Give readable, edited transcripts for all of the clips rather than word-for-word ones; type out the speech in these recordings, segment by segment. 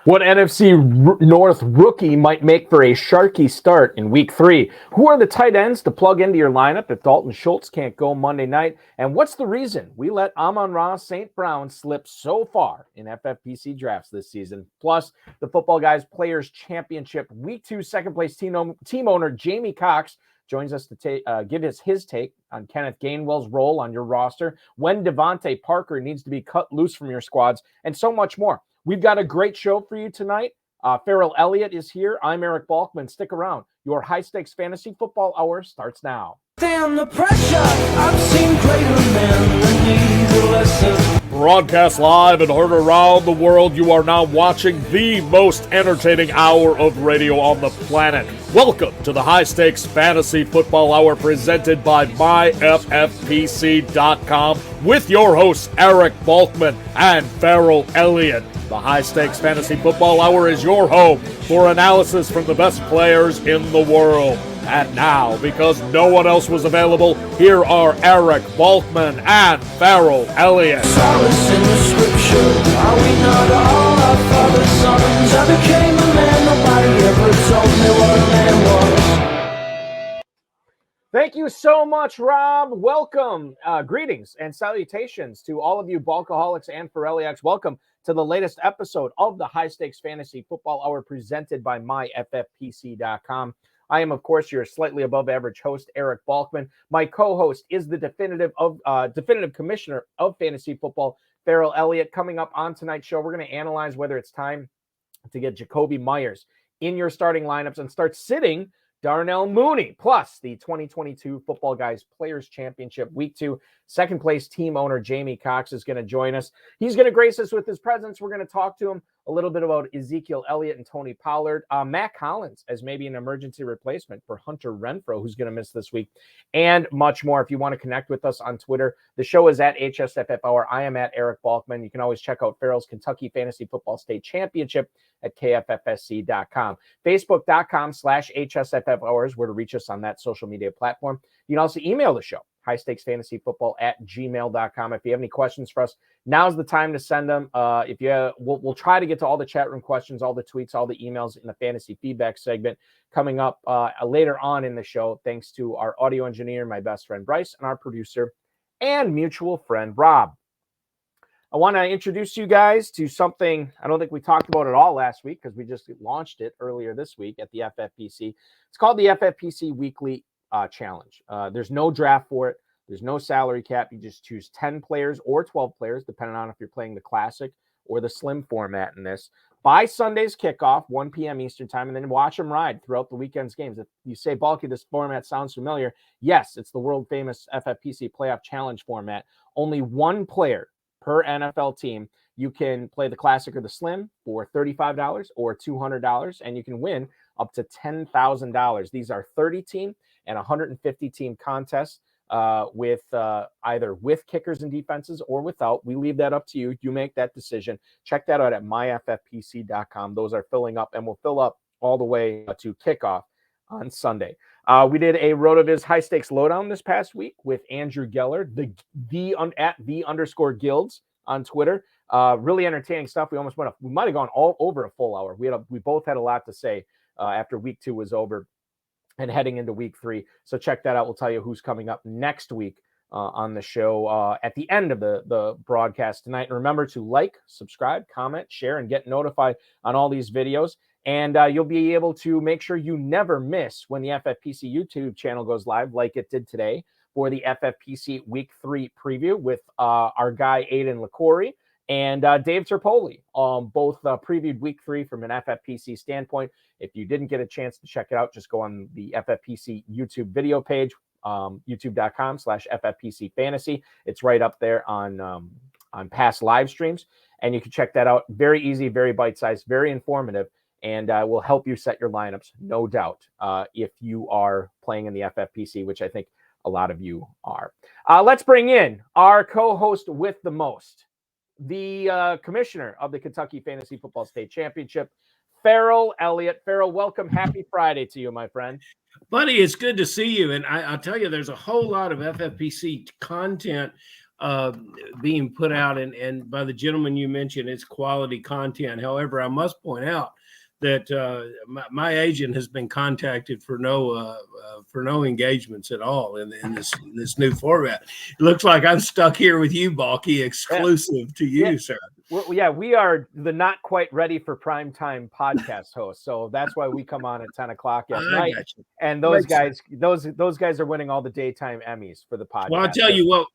What NFC North rookie might make for a sharky start in Week 3? Who are the tight ends to plug into your lineup if Dalton Schultz can't go Monday night? And what's the reason we let Amon-Ra St. Brown slip so far in FFPC drafts this season? Plus, the Footballguys Players Championship Week 2 second-place team owner Jamey Cox joins us to give us his take on Kenneth Gainwell's role on your roster, when Devonte Parker needs to be cut loose from your squads, and so much more. We've got a great show for you tonight. Farrell Elliott is here. I'm Eric Balkman. Stick around. Your high-stakes fantasy football hour starts now. Stand the pressure. I've seen greater men than need a lesson. Broadcast live and heard around the world, you are now watching the most entertaining hour of radio on the planet. Welcome to the High Stakes Fantasy Football Hour presented by MyFFPC.com with your hosts Eric Balkman and Farrell Elliott. The High Stakes Fantasy Football Hour is your home for analysis from the best players in the world. And now, because no one else was available, here are Eric Balkman and Farrell Elliott. Solace in the scripture. Are we not all our father's sons? I became a man. Nobody ever told me what a man was. Thank you so much, Rob. Welcome. Greetings and salutations to all of you Balkaholics and Farelliacs. Welcome to the latest episode of the High Stakes Fantasy Football Hour presented by MyFFPC.com. I am, of course, your slightly above average host, Eric Balkman. My co-host is the definitive commissioner of fantasy football, Farrell Elliott. Coming up on tonight's show, we're going to analyze whether it's time to get Jacoby Myers in your starting lineups and start sitting Darnell Mooney, plus the 2022 Footballguys Players Championship Week 2 second place team owner Jamey Cox is going to join us. He's going to grace us with his presence. We're going to talk to him a little bit about Ezekiel Elliott and Tony Pollard, Matt Collins as maybe an emergency replacement for Hunter Renfrow, who's going to miss this week, and much more. If you want to connect with us on Twitter, the show is at HSFF Hour. I am at Eric Balkman. You can always check out Farrell's Kentucky Fantasy Football State Championship at KFFSC.com. Facebook.com/HSFF Hours, where to reach us on that social media platform. You can also email the show, highstakesfantasyfootball@gmail.com. If you have any questions for us, now's the time to send them. We'll try to get to all the chat room questions, all the tweets, all the emails in the fantasy feedback segment coming up later on in the show, thanks to our audio engineer, my best friend Bryce, and our producer and mutual friend Rob. I want to introduce you guys to something I don't think we talked about at all last week because we just launched it earlier this week at the FFPC. It's called the FFPC Weekly Challenge. There's no draft for it. There's no salary cap. You just choose 10 players or 12 players, depending on if you're playing the classic or the slim format in this. By Sunday's kickoff, 1 p.m. Eastern time, and then watch them ride throughout the weekend's games. If you say, Balky, this format sounds familiar, yes, it's the world-famous FFPC Playoff Challenge format. Only one player per NFL team. You can play the classic or the slim for $35 or $200, and you can win up to $10,000. These are 30-team and 150-team contests with either with kickers and defenses or without. We leave that up to you. You make that decision. Check that out at myffpc.com. Those are filling up and will fill up all the way to kickoff on Sunday. We did a RotoViz high stakes lowdown this past week with Andrew Geller, at _guilds on Twitter. Really entertaining stuff. We might have gone all over a full hour. We both had a lot to say after week 2 was over and heading into week 3. So check that out. We'll tell you who's coming up next week on the show at the end of the broadcast tonight. And remember to like, subscribe, comment, share, and get notified on all these videos. And you'll be able to make sure you never miss when the FFPC YouTube channel goes live, like it did today, for the FFPC Week 3 preview with our guy Aiden LaCourie and Dave Terpoli. Both previewed Week 3 from an FFPC standpoint. If you didn't get a chance to check it out, just go on the FFPC YouTube video page, youtube.com/FFPC Fantasy. It's right up there on past live streams, and you can check that out. Very easy, very bite-sized, very informative. And will help you set your lineups, no doubt, if you are playing in the FFPC, which I think a lot of you are. Let's bring in our co-host with the most, the commissioner of the Kentucky Fantasy Football State Championship, Farrell Elliott. Farrell, welcome. Happy Friday to you, my friend. Buddy, it's good to see you. And I'll tell you, there's a whole lot of FFPC content being put out, and by the gentleman you mentioned, it's quality content. However, I must point out that my agent has been contacted for no engagements at all in this new format. It looks like I'm stuck here with you, Balky, exclusive to you, sir. We are the not quite ready for prime time podcast hosts, so that's why we come on at 10 o'clock at night. And those guys are winning all the daytime Emmys for the podcast. Well,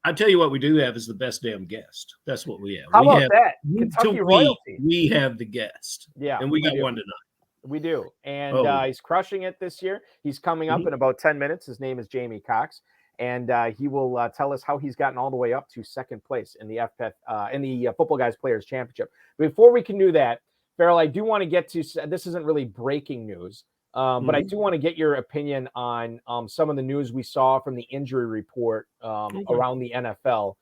I tell you what we do have is the best damn guest. That's what we have. How about that? Kentucky royalty. We have the guest. Yeah, and we got one tonight. We do, and he's crushing it this year. He's coming up in about 10 minutes. His name is Jamey Cox. And he will tell us how he's gotten all the way up to second place in the Football Guys Players Championship. Before we can do that, Farrell, I do want to get to this. Isn't really breaking news, but I do want to get your opinion on some of the news we saw from the injury report around the NFL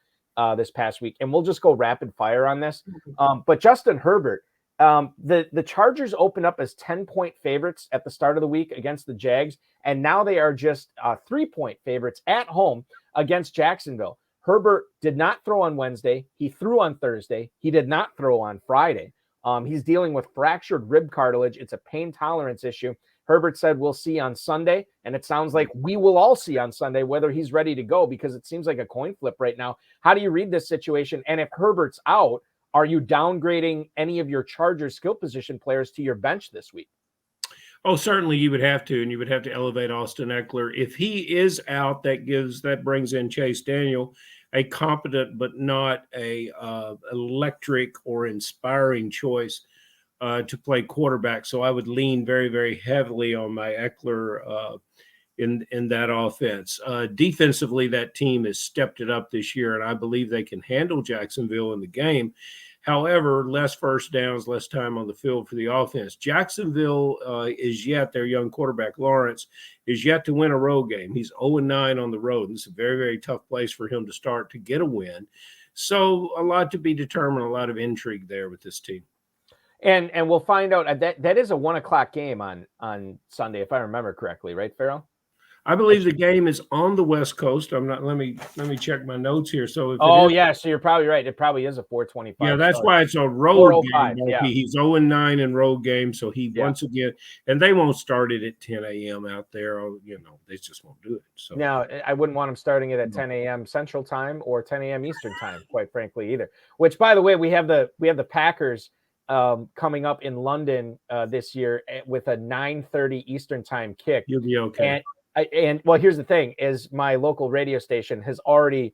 this past week, and we'll just go rapid fire on this. But Justin Herbert. The Chargers opened up as 10-point favorites at the start of the week against the Jags, and now they are just 3-point favorites at home against Jacksonville. Herbert did not throw on Wednesday. He threw on Thursday. He did not throw on Friday. He's dealing with fractured rib cartilage. It's a pain tolerance issue. Herbert said we'll see on Sunday, and it sounds like we will all see on Sunday whether he's ready to go, because it seems like a coin flip right now. How do you read this situation? And if Herbert's out, are you downgrading any of your Chargers skill position players to your bench this week? Oh, certainly you would have to, and you would have to elevate Austin Eckler. If he is out, that brings in Chase Daniel, a competent but not a electric or inspiring choice to play quarterback. So I would lean very, very heavily on my Eckler in that offense. Defensively, that team has stepped it up this year, and I believe they can handle Jacksonville in the game. However, less first downs, less time on the field for the offense. Jacksonville their young quarterback, Lawrence, is yet to win a road game. He's 0-9 on the road, and it's a very, very tough place for him to start to get a win. So a lot to be determined, a lot of intrigue there with this team. And we'll find out. That is a 1:00 game on Sunday, if I remember correctly, right, Farrell? I believe the game is on the West Coast. I'm not. Let me check my notes here. So so you're probably right. It probably is a 4:25. Yeah, that's why it's a road game. Yeah. He's 0-9 in road games, so he once again, and they won't start it at 10 a.m. out there. They just won't do it. So now I wouldn't want him starting it at 10 a.m. Central Time or 10 a.m. Eastern Time, quite frankly, either. Which, by the way, we have the Packers coming up in London this year with a 9:30 Eastern Time kick. You'll be okay. And here's the thing: is my local radio station has already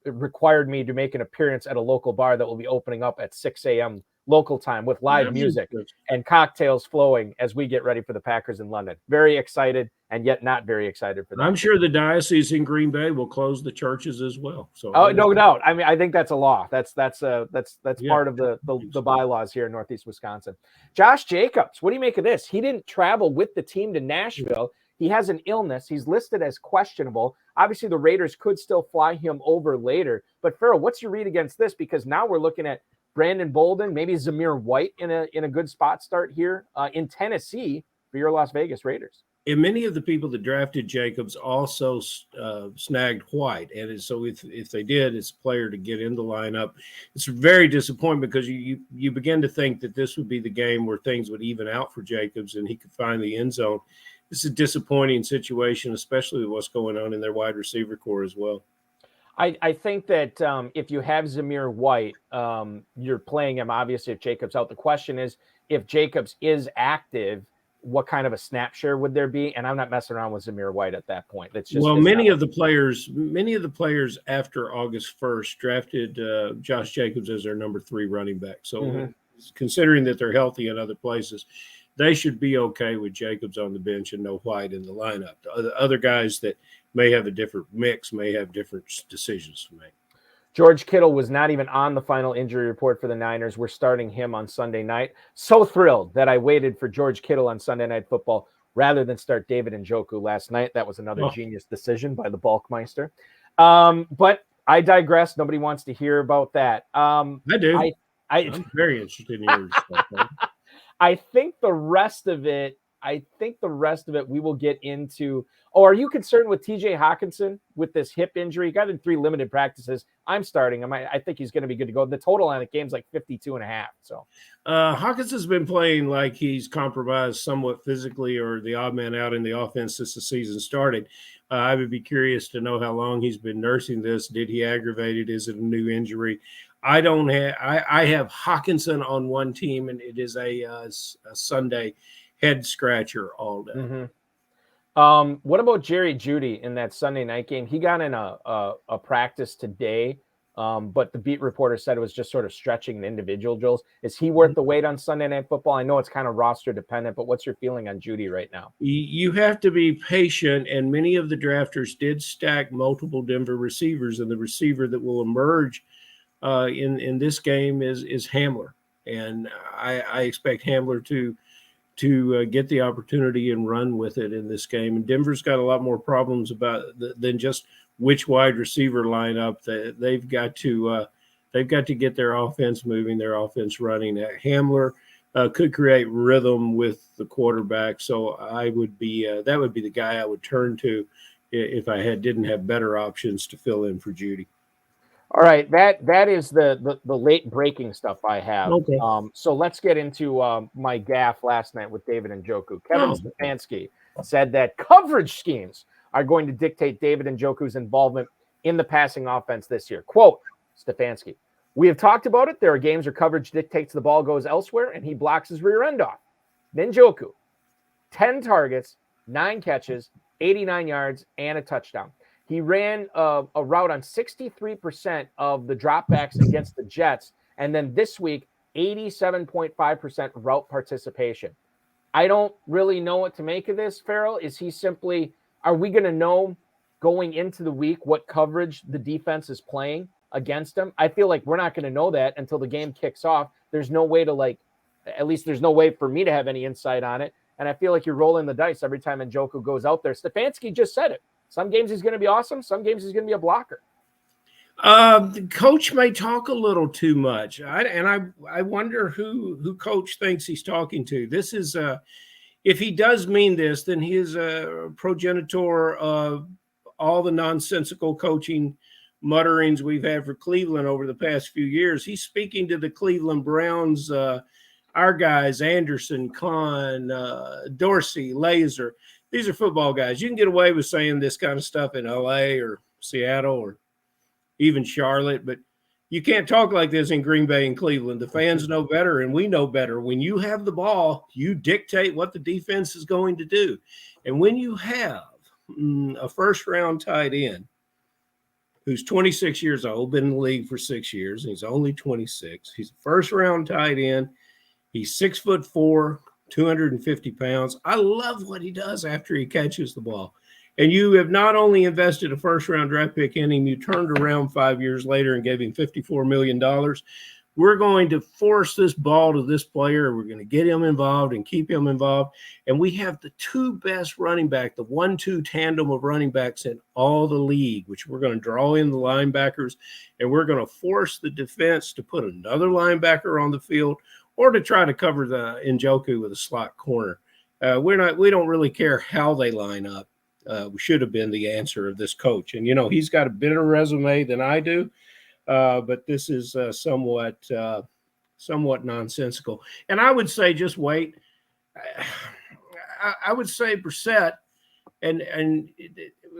required me to make an appearance at a local bar that will be opening up at 6 a.m. local time with live music and cocktails flowing as we get ready for the Packers in London. Very excited, and yet not very excited for that. I'm sure the diocese in Green Bay will close the churches as well. So no doubt. I mean, I think that's a law. That's part of the bylaws here in Northeast Wisconsin. Josh Jacobs, what do you make of this? He didn't travel with the team to Nashville. He has an illness. He's listed as questionable. Obviously, the Raiders could still fly him over later. But Farrell, what's your read against this? Because now we're looking at Brandon Bolden, maybe Zamir White in a good spot start here in Tennessee for your Las Vegas Raiders. And many of the people that drafted Jacobs also snagged White. And so if they did, it's a player to get in the lineup. It's very disappointing because you begin to think that this would be the game where things would even out for Jacobs and he could find the end zone. This is a disappointing situation, especially with what's going on in their wide receiver core as well. I think that if you have Zamir White, you're playing him, obviously, if Jacobs out. The question is, if Jacobs is active, what kind of a snap share would there be? And I'm not messing around with Zamir White at that point. Many of the players after August 1st drafted Josh Jacobs as their number 3 running back. So considering that they're healthy in other places, they should be okay with Jacobs on the bench and no White in the lineup. The other guys that may have a different mix may have different decisions to make. George Kittle was not even on the final injury report for the Niners. We're starting him on Sunday night. So thrilled that I waited for George Kittle on Sunday Night Football rather than start David Njoku last night. That was another genius decision by the Balkmeister. But I digress. Nobody wants to hear about that. I do. I'm very interested in your stuff. I think the rest of it, I think the rest of it we will get into. Oh, are you concerned with TJ Hawkinson with this hip injury? He got in 3 limited practices. I'm starting him. I think he's going to be good to go. The total on the game's like 52.5. So Hawkinson's been playing like he's compromised somewhat physically or the odd man out in the offense since the season started. I would be curious to know how long he's been nursing this. Did he aggravate it? Is it a new injury? I don't have. I have Hawkinson on one team, and it is a Sunday head scratcher all day. Mm-hmm. What about Jerry Judy in that Sunday night game? He got in a practice today, but the beat reporter said it was just sort of stretching the individual drills. Is he worth the wait on Sunday Night Football? I know it's kind of roster dependent, but what's your feeling on Judy right now? You have to be patient, and many of the drafters did stack multiple Denver receivers, and the receiver that will emerge in this game is Hamler, and I expect Hamler to get the opportunity and run with it in this game. And Denver's got a lot more problems than just which wide receiver lineup. They've got to get their offense moving, their offense running. Hamler could create rhythm with the quarterback, so I would be that would be the guy I would turn to if I didn't have better options to fill in for Judy. All right, that is the late breaking stuff I have. Okay. So let's get into my gaffe last night with David Njoku. Kevin Stefanski said that coverage schemes are going to dictate David Njoku's involvement in the passing offense this year. Quote, Stefanski, "We have talked about it. There are games where coverage dictates the ball goes elsewhere, and he blocks his rear end off. Njoku, 10 targets, 9 catches, 89 yards, and a touchdown. He ran a route on 63% of the dropbacks against the Jets. And then this week, 87.5% route participation. I don't really know what to make of this, Farrell. Is he simply, are we going to know going into the week what coverage the defense is playing against him? I feel like we're not going to know that until the game kicks off. There's no way to at least there's no way for me to have any insight on it. And I feel like you're rolling the dice every time Njoku goes out there. Stefanski just said it. Some games he's going to be awesome. Some games he's going to be a blocker. The coach may talk a little too much. I wonder who coach thinks he's talking to. This is if he does mean this, then he is a progenitor of all the nonsensical coaching mutterings we've had for Cleveland over the past few years. He's speaking to the Cleveland Browns, our guys, Anderson, Kahn, Dorsey, Laser. These are football guys. You can get away with saying this kind of stuff in LA or Seattle or even Charlotte, but you can't talk like this in Green Bay and Cleveland. The fans know better, and we know better. When you have the ball, you dictate what the defense is going to do. And when you have a first-round tight end who's 26 years old, been in the league for 6 years, and he's only 26. He's a first-round tight end. He's 6'4", 250 pounds. I love what he does after he catches the ball. And you have not only invested a first-round draft pick in him, you turned around 5 years later and gave him $54 million. We're going to force this ball to this player. We're going to get him involved and keep him involved. And we have the 2 best running back, the 1-2 tandem of running backs in all the league, which we're going to draw in the linebackers, and we're going to force the defense to put another linebacker on the field or to try to cover the Njoku with a slot corner. We don't really care how they line up. We should have been the answer of this coach. And, he's got a better resume than I do, but this is somewhat nonsensical. And I would say just wait. I would say Brissett, and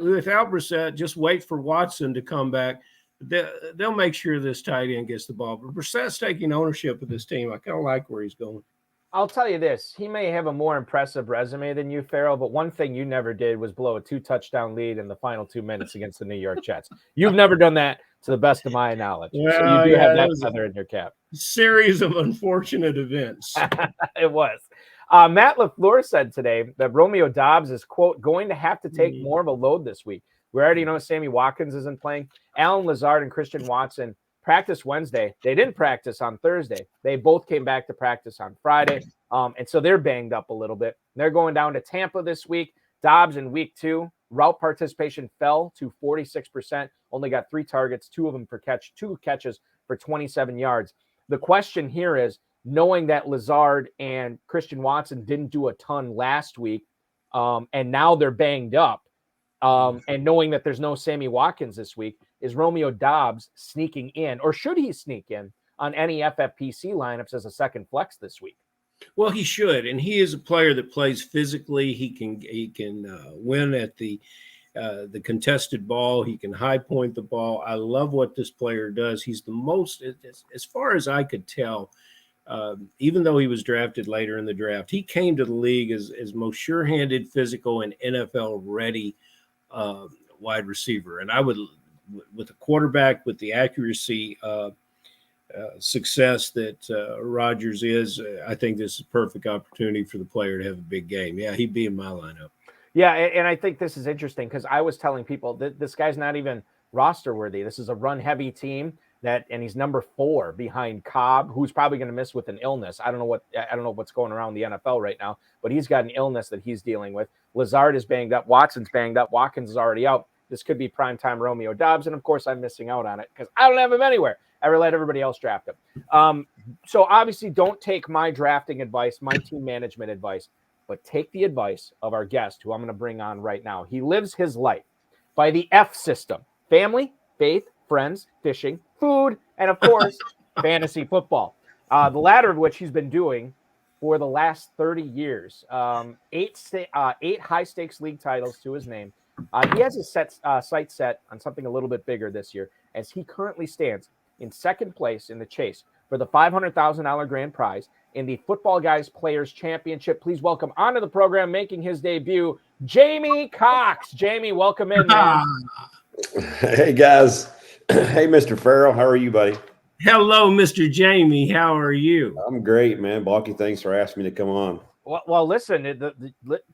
without Brissett, just wait for Watson to come back. They'll make sure this tight end gets the ball. But Brissett's taking ownership of this team. I kind of like where he's going. I'll tell you this. He may have a more impressive resume than you, Farrell, but one thing you never did was blow a 2-touchdown lead in the final 2 minutes against the New York Jets. You've never done that, to the best of my knowledge. So you do have that feather in your cap. Series of unfortunate events. It was. Matt LaFleur said today that Romeo Dobbs is, quote, going to have to take more of a load this week. We already know Sammy Watkins isn't playing. Alan Lazard and Christian Watson practiced Wednesday. They didn't practice on Thursday. They both came back to practice on Friday. And so they're banged up a little bit. They're going down to Tampa this week. Dobbs in week 2, route participation fell to 46%, only got 3 targets, 2 of them for catch, 2 catches for 27 yards. The question here is, knowing that Lazard and Christian Watson didn't do a ton last week, and now they're banged up, and knowing that there's no Sammy Watkins this week, is Romeo Dobbs sneaking in, or should he sneak in on any FFPC lineups as a second flex this week? Well, he should, and he is a player that plays physically. He can win at the contested ball. He can high point the ball. I love what this player does. He's the most, as far as I could tell, even though he was drafted later in the draft, he came to the league as most sure-handed, physical, and NFL-ready wide receiver. And I would, with a quarterback, with the accuracy success that Rodgers is, I think this is a perfect opportunity for the player to have a big game. Yeah, he'd be in my lineup. Yeah, and I think this is interesting because I was telling people that this guy's not even roster worthy. This is a run-heavy team and he's number 4 behind Cobb, who's probably going to miss with an illness. I don't know what's going around the NFL right now, but he's got an illness that he's dealing with. Lazard is banged up. Watson's banged up. Watkins is already out. This could be primetime Romeo Dobbs, and of course I'm missing out on it because I don't have him anywhere. I let everybody else draft him. So obviously don't take my drafting advice, my team management advice, but take the advice of our guest, who I'm going to bring on right now. He lives his life by the F system: family, faith, friends, fishing, food, and of course, fantasy football. The latter of which he's been doing for the last 30 years. 8 high-stakes league titles to his name. He has his sight set on something a little bit bigger this year, as he currently stands in second place in the chase for the $500,000 grand prize in the Footballguys Players Championship. Please welcome onto the program, making his debut, Jamey Cox. Jamey, welcome in, man. Hey, guys. Hey, Mr. Farrell. How are you, buddy? Hello, Mr. Jamey. How are you? I'm great, man. Balky, thanks for asking me to come on. Well, listen,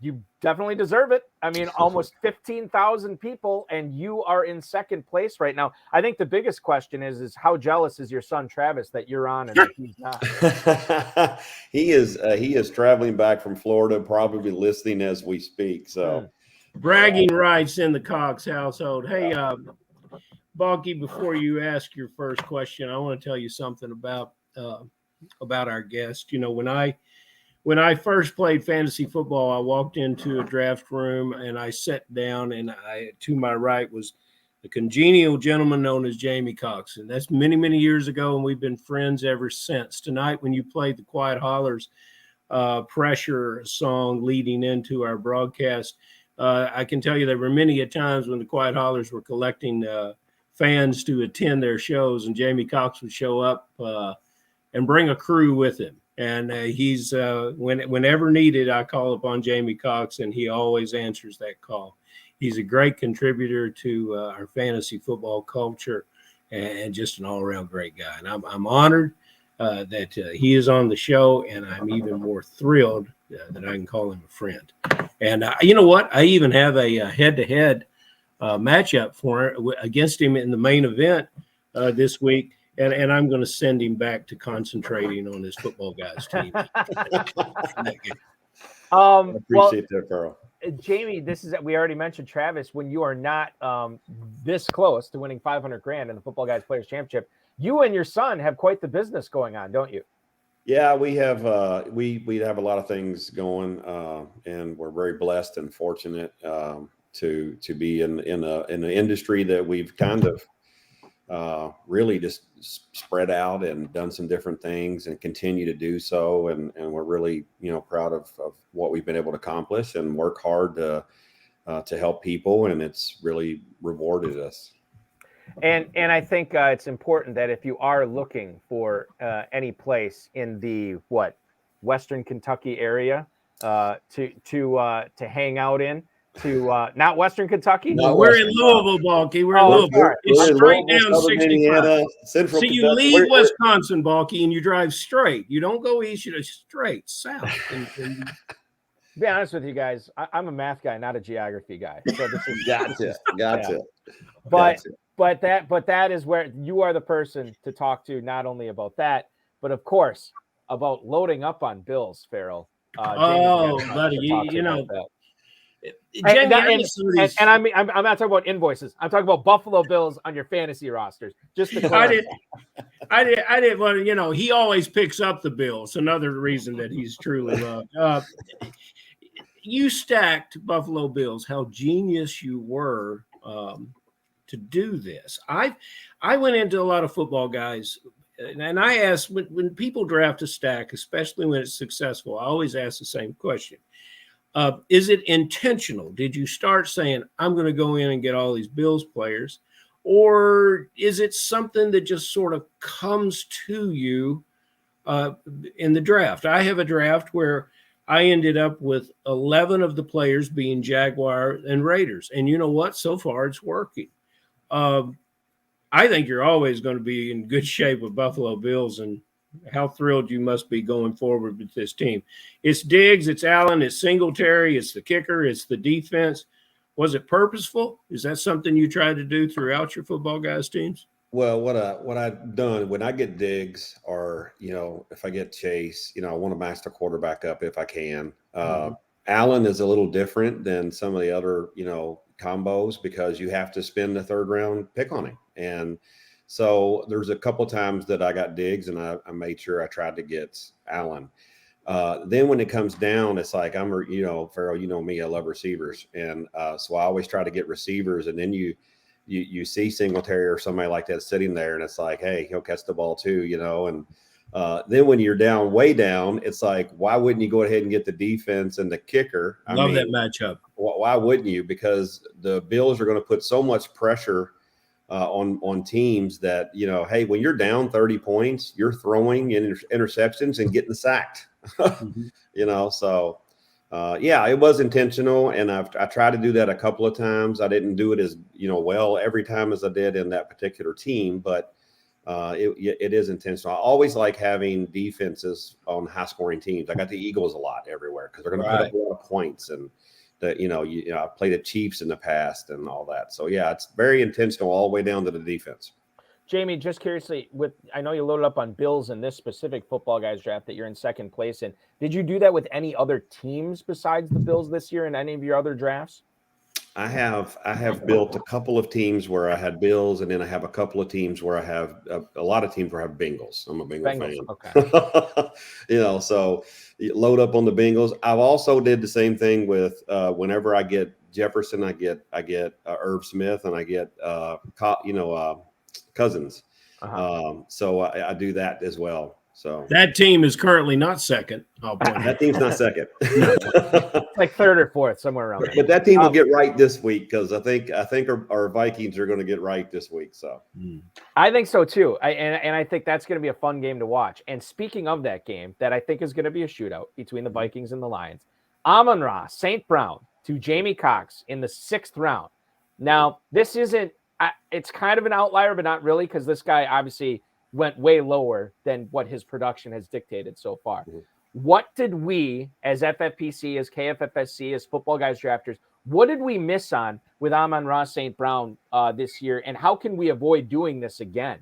you definitely deserve it. I mean, almost 15,000 people, and you are in second place right now. I think the biggest question is how jealous is your son Travis that you're on and that he's not? He is traveling back from Florida, probably listening as we speak. So, bragging rights in the Cox household. Hey, Balky, before you ask your first question, I want to tell you something about our guest. You know, when I first played fantasy football, I walked into a draft room and I sat down, and to my right was the congenial gentleman known as Jamey Cox. And that's many, many years ago, and we've been friends ever since. Tonight, when you played the Quiet Hollers pressure song leading into our broadcast, I can tell you there were many a times when the Quiet Hollers were collecting fans to attend their shows, and Jamey Cox would show up and bring a crew with him. And he's whenever needed, I call upon Jamey Cox, and he always answers that call. He's a great contributor to our fantasy football culture, and just an all-around great guy. And I'm honored that he is on the show, and I'm even more thrilled that I can call him a friend. And you know what? I even have a head-to-head matchup against him in the main event this week. And I'm going to send him back to concentrating on his Footballguys team. I appreciate that, Carl. Jamey, we already mentioned Travis. When you are not this close to winning $500,000 in the Footballguys Players Championship, you and your son have quite the business going on, don't you? Yeah, we have we have a lot of things going, and we're very blessed and fortunate to be in an industry that we've kind of really just spread out and done some different things and continue to do so. And we're really, proud of what we've been able to accomplish and work hard to help people. And it's really rewarded us. And I think it's important that if you are looking for any place in the Western Kentucky area to hang out in, not Western Kentucky. No, we're in Louisville, Balky. We're in Louisville. It's straight down 65. So you leave Wisconsin, Balky, and you drive straight. You don't go east, you go straight south. To be honest with you guys, I'm a math guy, not a geography guy. So this is gotcha. But that is where you are the person to talk to, not only about that, but of course about loading up on bills, Farrell. Buddy, And I mean, I'm not talking about invoices. I'm talking about Buffalo Bills on your fantasy rosters. Just to clarify. I did. Well, he always picks up the Bills. Another reason that he's truly loved. You stacked Buffalo Bills. How genius you were to do this. I went into a lot of football guys, and I asked when people draft a stack, especially when it's successful. I always ask the same question. Is it intentional? Did you start saying, I'm going to go in and get all these Bills players? Or is it something that just sort of comes to you in the draft? I have a draft where I ended up with 11 of the players being Jaguar and Raiders. And you know what? So far, it's working. I think you're always going to be in good shape with Buffalo Bills, and how thrilled you must be going forward with this team. It's Diggs, it's Allen, it's Singletary, it's the kicker, it's the defense. Was it purposeful? Is that something you try to do throughout your Football Guys teams? Well, what I've done when I get Diggs, or if I get Chase, I want to match the quarterback up if I can. Allen is a little different than some of the other combos because you have to spend the third round pick on him, and so there's a couple times that I got Diggs, and I made sure I tried to get Allen. Then when it comes down, it's like Farrell, me, I love receivers, and so I always try to get receivers, and then you see Singletary or somebody like that sitting there, and it's like, hey, he'll catch the ball too, and then when you're way down, it's like, why wouldn't you go ahead and get the defense and the kicker? Love that matchup. Why wouldn't you? Because the Bills are going to put so much pressure on teams that, hey, when you're down 30 points, you're throwing interceptions and getting sacked. So it was intentional, and I tried to do that a couple of times. I didn't do it as well every time as I did in that particular team, but it is intentional. I always like having defenses on high scoring teams. I got the Eagles a lot everywhere because they're going to put up a lot of points, and I played the Chiefs in the past and all that. So it's very intentional all the way down to the defense. Jamey, just curiously, I know you loaded up on Bills in this specific Football Guys draft that you're in second place in. Did you do that with any other teams besides the Bills this year in any of your other drafts? I have built a couple of teams where I had Bills, and then I have a couple of teams where I have a lot of teams where I have Bengals. I'm a Bengals fan. Okay. So you load up on the Bengals. I've also did the same thing with whenever I get Jefferson, I get Irv Smith, and I get Cousins. So I do that as well. So that team is currently not second. That team's not second. It's like third or fourth, somewhere around there. But that team will get right this week because I think our Vikings are going to get right this week. So I think so too. And I think that's going to be a fun game to watch. And speaking of that game, that I think is going to be a shootout between the Vikings and the Lions. Amon-Ra St. Brown to Jamey Cox in the 6th round. Now, this isn't. It's kind of an outlier, but not really, because this guy obviously went way lower than what his production has dictated so far. What did we, as FFPC, as KFFSC, as Football Guys drafters, what did we miss on with Amon-Ra St. Brown this year, and how can we avoid doing this again?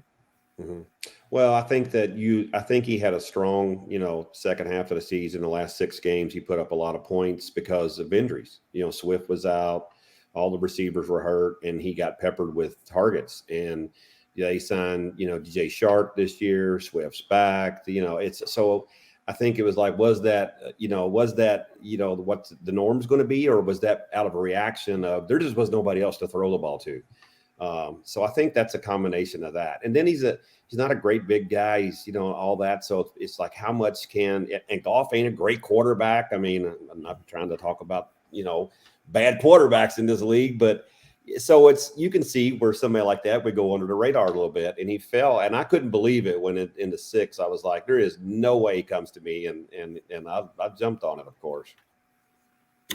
Well, I think he had a strong, second half of the season. The last 6 games, he put up a lot of points because of injuries. Swift was out. All the receivers were hurt, and he got peppered with targets. And they signed, DJ Shark this year. Swift's back. It's so. I think it was like, was that what the norm's going to be, or was that out of a reaction of there just was nobody else to throw the ball to? So I think that's a combination of that. And then he's not a great big guy. He's all that. So it's like, how much and Goff ain't a great quarterback. I mean, I'm not trying to talk about bad quarterbacks in this league, but so you can see where somebody like that would go under the radar a little bit, and he fell, and I couldn't believe it when in the 6th, I was like, there is no way he comes to me, and I jumped on it, of course.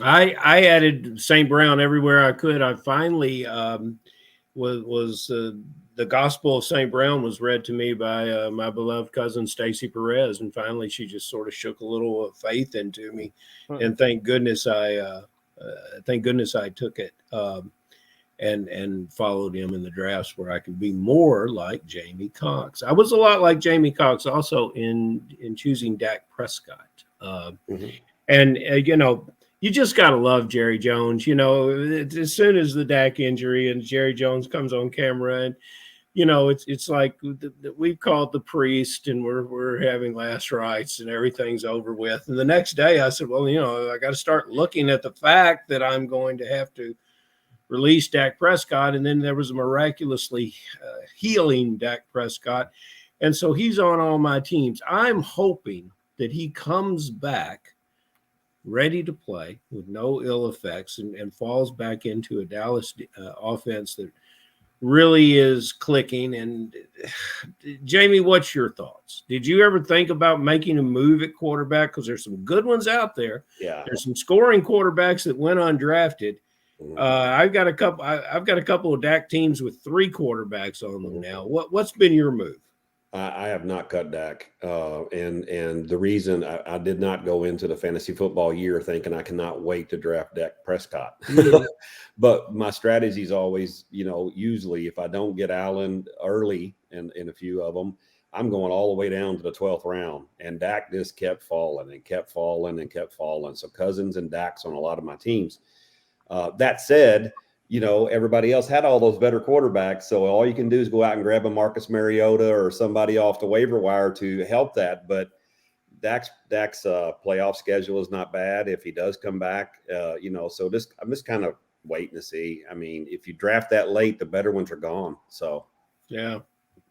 I added St. Brown everywhere I could. I finally the Gospel of St. Brown was read to me by my beloved cousin Stacy Perez, and finally she just sort of shook a little faith into me, and thank goodness I took it and followed him in the drafts where I could be more like Jamey Cox. I was a lot like Jamey Cox also in choosing Dak Prescott. And you you just got to love Jerry Jones. As soon as the Dak injury and Jerry Jones comes on camera, and it's like we've called the priest and we're having last rites and everything's over with. And the next day I said, well, I got to start looking at the fact that I'm going to have to release Dak Prescott. And then there was a miraculously healing Dak Prescott. And so he's on all my teams. I'm hoping that he comes back ready to play with no ill effects and falls back into a Dallas offense that really is clicking. And Jamey, what's your thoughts? Did you ever think about making a move at quarterback? Because there's some good ones out there. Yeah. There's some scoring quarterbacks that went undrafted. I've got a couple of Dak teams with 3 quarterbacks on them now. What's been your move? I have not cut Dak, and the reason I did not go into the fantasy football year thinking I cannot wait to draft Dak Prescott, but my strategy is always, usually if I don't get Allen early in a few of them, I'm going all the way down to the 12th round, and Dak just kept falling and kept falling and kept falling. So Cousins and Dak's on a lot of my teams. That said, everybody else had all those better quarterbacks. So all you can do is go out and grab a Marcus Mariota or somebody off the waiver wire to help that. But Dak's playoff schedule is not bad if he does come back. So I'm just kind of waiting to see. I mean, if you draft that late, the better ones are gone. So, yeah.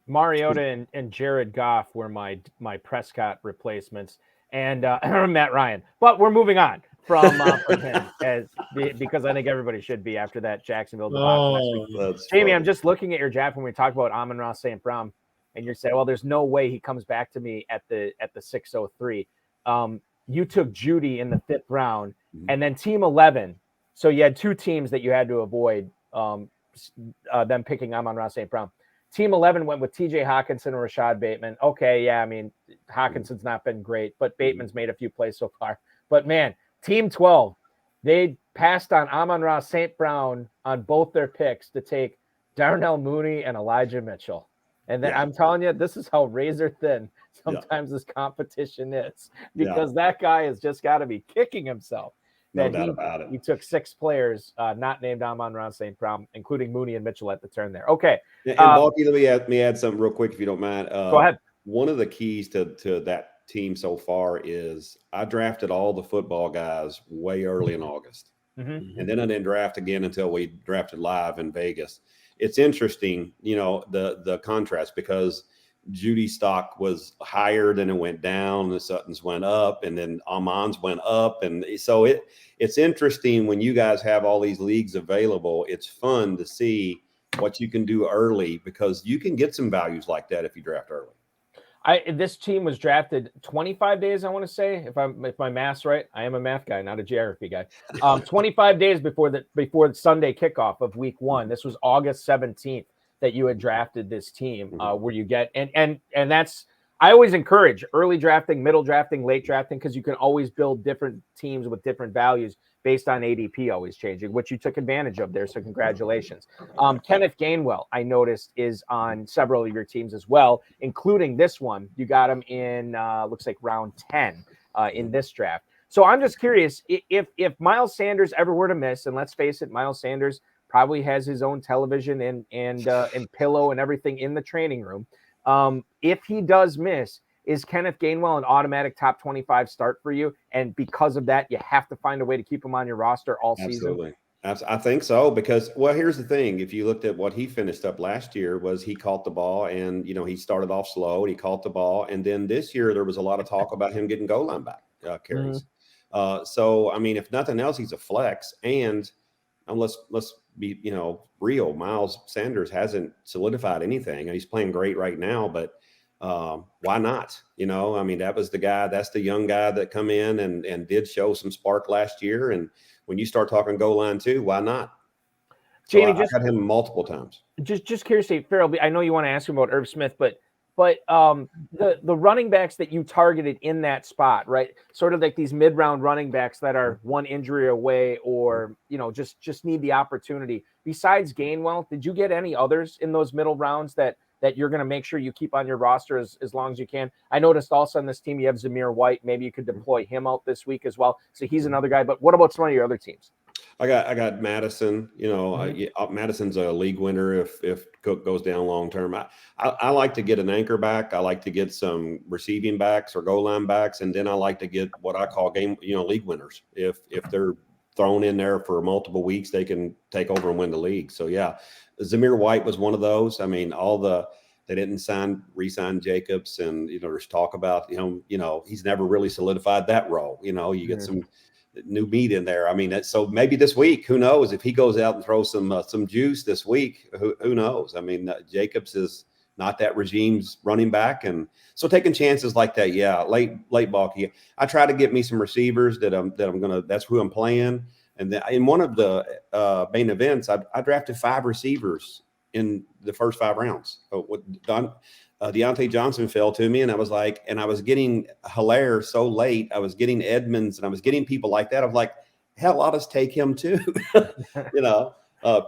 Mariota and Jared Goff were my Prescott replacements, and Matt Ryan. But we're moving on from him because I think everybody should be after that Jacksonville debacle. Jamey, I'm just looking at your draft when we talk about Amon-Ra St. Brown, and you're saying, well, there's no way he comes back to me at the 603. You took Judy in the 5th round, and then team 11. So you had 2 teams that you had to avoid them picking Amon-Ra St. Brown. Team 11 went with TJ Hawkinson and Rashad Bateman. Okay, yeah, I mean, Hawkinson's not been great, but Bateman's made a few plays so far. But, man, Team 12, they passed on Amon-Ra St. Brown on both their picks to take Darnell Mooney and Elijah Mitchell. And then I'm telling you, this is how razor thin sometimes this competition is, because that guy has just got to be kicking himself. No doubt about it. He took 6 players not named Amon-Ra St. Brown, including Mooney and Mitchell at the turn there. Okay. And Balky, let me add something real quick if you don't mind. Go ahead. One of the keys to that team so far is I drafted all the football guys way early in August. And then I didn't draft again until we drafted live in Vegas. It's interesting, the contrast, because Judy's stock was higher, then it went down, the Sutton's went up, and then Amon's went up. And so it's interesting when you guys have all these leagues available. It's fun to see what you can do early, because you can get some values like that if you draft early. This team was drafted 25 days, I want to say, if my math's right. I am a math guy, not a geography guy. 25 days before the Sunday kickoff of week 1. This was August 17th that you had drafted this team, where you get and that's, I always encourage early drafting, middle drafting, late drafting, because you can always build different teams with different values based on ADP always changing, which you took advantage of there. So congratulations. Kenneth Gainwell, I noticed, is on several of your teams as well, including this one. You got him in, looks like round 10 in this draft. So I'm just curious, if Miles Sanders ever were to miss, and let's face it, Miles Sanders probably has his own television and pillow and everything in the training room. If he does miss, is Kenneth Gainwell an automatic top 25 start for you? And because of that, you have to find a way to keep him on your roster all season? Absolutely. I think so, because, well, here's the thing. If you looked at what he finished up last year, was he caught the ball, and, he started off slow and he caught the ball. And then this year there was a lot of talk about him getting goal line back carries. So, I mean, if nothing else, he's a flex. And let's be, real. Miles Sanders hasn't solidified anything, and he's playing great right now, but why not? I mean, that was the guy, that's the young guy that come in and did show some spark last year. And when you start talking goal line too, why not? So Jamey, I got him multiple times. Just curious, Farrell, I know you want to ask him about Irv Smith, but the running backs that you targeted in that spot, right? Sort of like these mid-round running backs that are one injury away, or, just need the opportunity. Besides Gainwell, did you get any others in those middle rounds that that you're going to make sure you keep on your roster as long as you can? I noticed also on this team you have Zamir White. Maybe you could deploy him out this week as well. So he's another guy. But what about some of your other teams? I got Madison. Madison's a league winner if Cook goes down long term. I like to get an anchor back. I like to get some receiving backs or goal line backs, and then I like to get what I call league winners. If they're thrown in there for multiple weeks, they can take over and win the league. So yeah, Zamir White was one of those. I mean, they didn't re-sign Jacobs, and there's talk about he's never really solidified that role. You get some new meat in there. I mean, so maybe this week, who knows if he goes out and throws some juice this week, who knows? I mean, Jacobs is not that regime's running back. And so taking chances like that. Yeah. Late bulky. I try to get me some receivers that's who I'm playing. And then in one of the main events, I drafted 5 receivers in the first 5 rounds. Deontay Johnson fell to me, and I was getting Hilaire so late. I was getting Edmonds, and I was getting people like that. I was like, hell, I'll just take him too.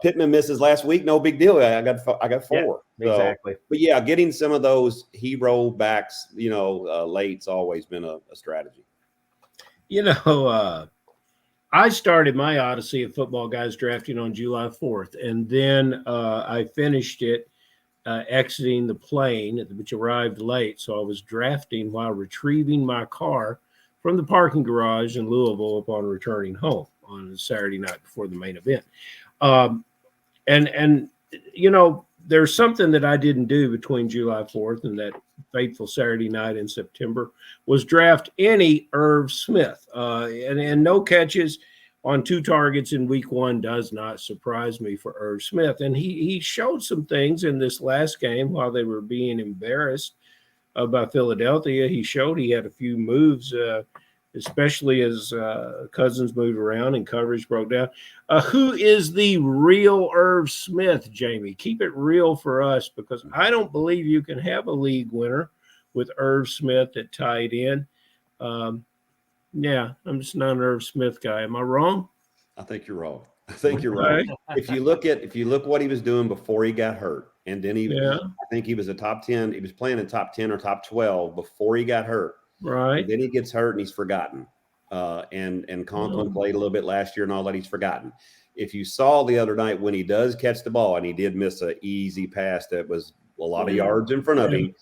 Pittman misses last week, no big deal. I got 4. Yeah, exactly. But yeah, getting some of those hero backs, late's always been a strategy. I started my odyssey of Football Guys drafting on July 4th, and then I finished it exiting the plane, which arrived late. So I was drafting while retrieving my car from the parking garage in Louisville upon returning home on a Saturday night before the main event. There's something that I didn't do between July 4th and that fateful Saturday night in September was draft any Irv Smith. And no catches on 2 targets in week 1 does not surprise me for Irv Smith. And he showed some things in this last game while they were being embarrassed by Philadelphia. He showed he had a few moves, especially as Cousins moved around and coverage broke down. Who is the real Irv Smith, Jamey? Keep it real for us, because I don't believe you can have a league winner with Irv Smith at tight end. Yeah, I'm just not an Irv Smith guy. Am I wrong? I think you're wrong. Right. If you look what he was doing before he got hurt, and then I think he was a top 10. He was playing in top 10 or top 12 before he got hurt. Right. And then he gets hurt and he's forgotten. And Conklin played a little bit last year and all that, he's forgotten. If you saw the other night when he does catch the ball, and he did miss an easy pass that was a lot of yards in front of him,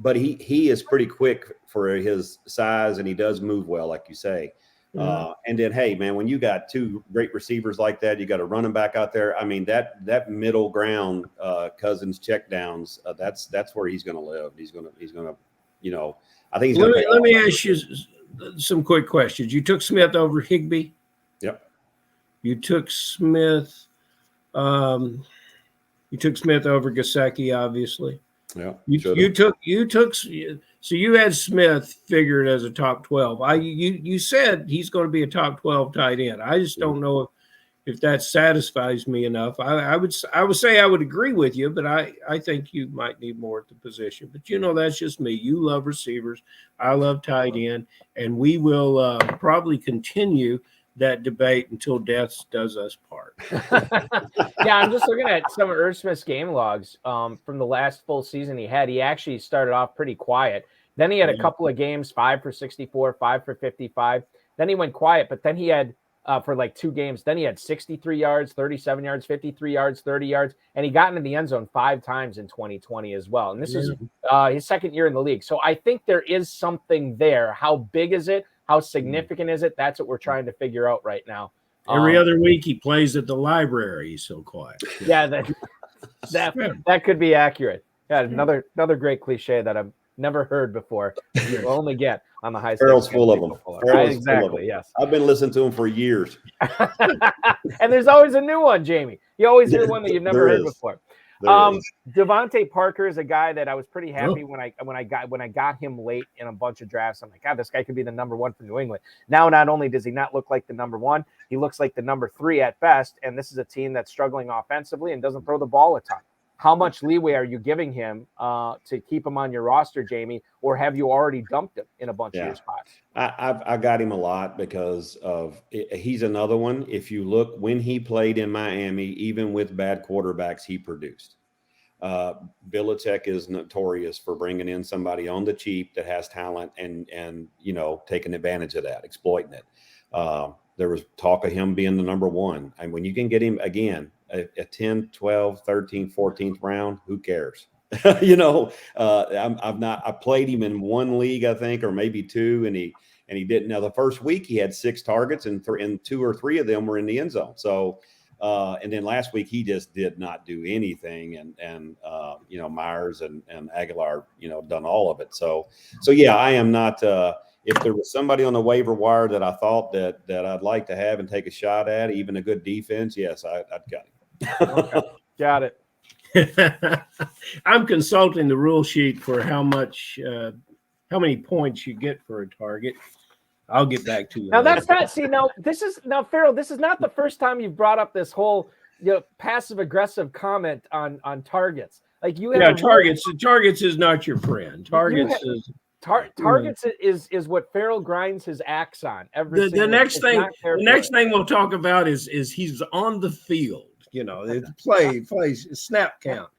but he is pretty quick for his size, and he does move well, like you say. And then, hey, man, when you got 2 great receivers like that, you got a running back out there. I mean, that middle ground, Cousins check downs, that's where he's going to live. He's going to, I think he's going to. Let me ask you some quick questions. You took Smith over Higbee. Yep. You took Smith. You took Smith over Gesicki, obviously. Yeah. You took. So you had Smith figured as a top 12. You said he's going to be a top 12 tight end. I just don't know if that satisfies me enough. I would say I would agree with you, but I think you might need more at the position. But that's just me. You love receivers. I love tight end, and we will probably continue that debate until death does us part. Yeah, I'm just looking at some of Irv Smith's game logs from the last full season he had. He actually started off pretty quiet. Then he had a couple of games, 5 for 64, 5 for 55. Then he went quiet, but then he had for like 2 games. Then he had 63 yards, 37 yards, 53 yards, 30 yards, and he got into the end zone 5 times in 2020 as well. And this is his second year in the league. So I think there is something there. How big is it? How significant is it? That's what we're trying to figure out right now. Every other week he plays at the library. He's so quiet. Yeah, that could be accurate. Yeah, another great cliche that I've never heard before. You only get on the high stakes. Farrell's full of them. Exactly. Yes. I've been listening to him for years. And there's always a new one, Jamey. You always hear one that you've never heard before. Devonte Parker is a guy that I was pretty happy when I got him late in a bunch of drafts. I'm like, God, this guy could be the number 1 for New England. Now, not only does he not look like the number 1, he looks like the number 3 at best. And this is a team that's struggling offensively and doesn't throw the ball a ton. How much leeway are you giving him to keep him on your roster, Jamey, or have you already dumped him in a bunch of your spots? I got him a lot because he's another one. If you look when he played in Miami, even with bad quarterbacks, he produced. Belichick is notorious for bringing in somebody on the cheap that has talent and taking advantage of that, exploiting it. There was talk of him being the number one. And when you can get him again, a 10, 12, 13, 14th round, who cares? I played him in one league, I think, or maybe two, and he didn't. Now the first week he had 6 targets and 2 or 3 of them were in the end zone. So, and then last week he just did not do anything. And Myers and Aguilar, done all of it. So yeah, I am not, if there was somebody on the waiver wire that I thought that I'd like to have and take a shot at, even a good defense, yes, I'd got him. Okay. Got it. I'm consulting the rule sheet for how many points you get for a target. I'll get back to you. Now that's not, Farrell, this is not the first time you've brought up this whole passive aggressive comment on targets. Like you have targets is not your friend. Targets is what Farrell grinds his axe on. The next thing we'll talk about is he's on the field. It's plays, snap count.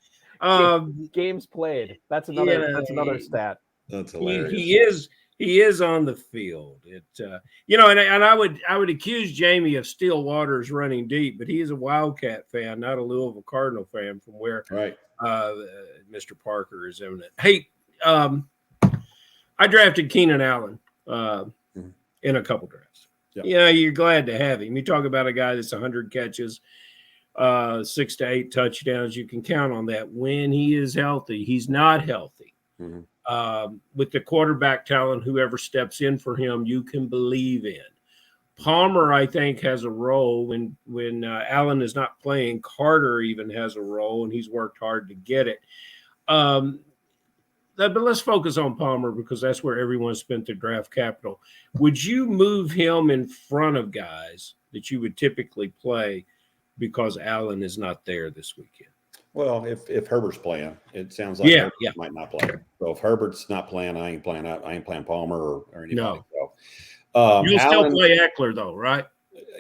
Games played. That's another stat. That's hilarious. He is on the field. And I would accuse Jamey of still waters running deep, but he is a Wildcat fan, not a Louisville Cardinal fan, from where Mr. Parker is eminent. Hey, I drafted Keenan Allen in a couple drafts. Yep. You're glad to have him. You talk about a guy that's 100 catches, 6 to 8 touchdowns. You can count on that when he is healthy. He's not healthy. Mm-hmm. With the quarterback talent, whoever steps in for him, you can believe in. Palmer, I think, has a role when Allen is not playing. Carter even has a role, and he's worked hard to get it. But let's focus on Palmer because that's where everyone spent their draft capital. Would you move him in front of guys that you would typically play because Allen is not there this weekend? Well, if Herbert's playing, it sounds like Herbert might not play. So if Herbert's not playing, I ain't playing Palmer or anybody. No. So, you'll still play Eckler though, right?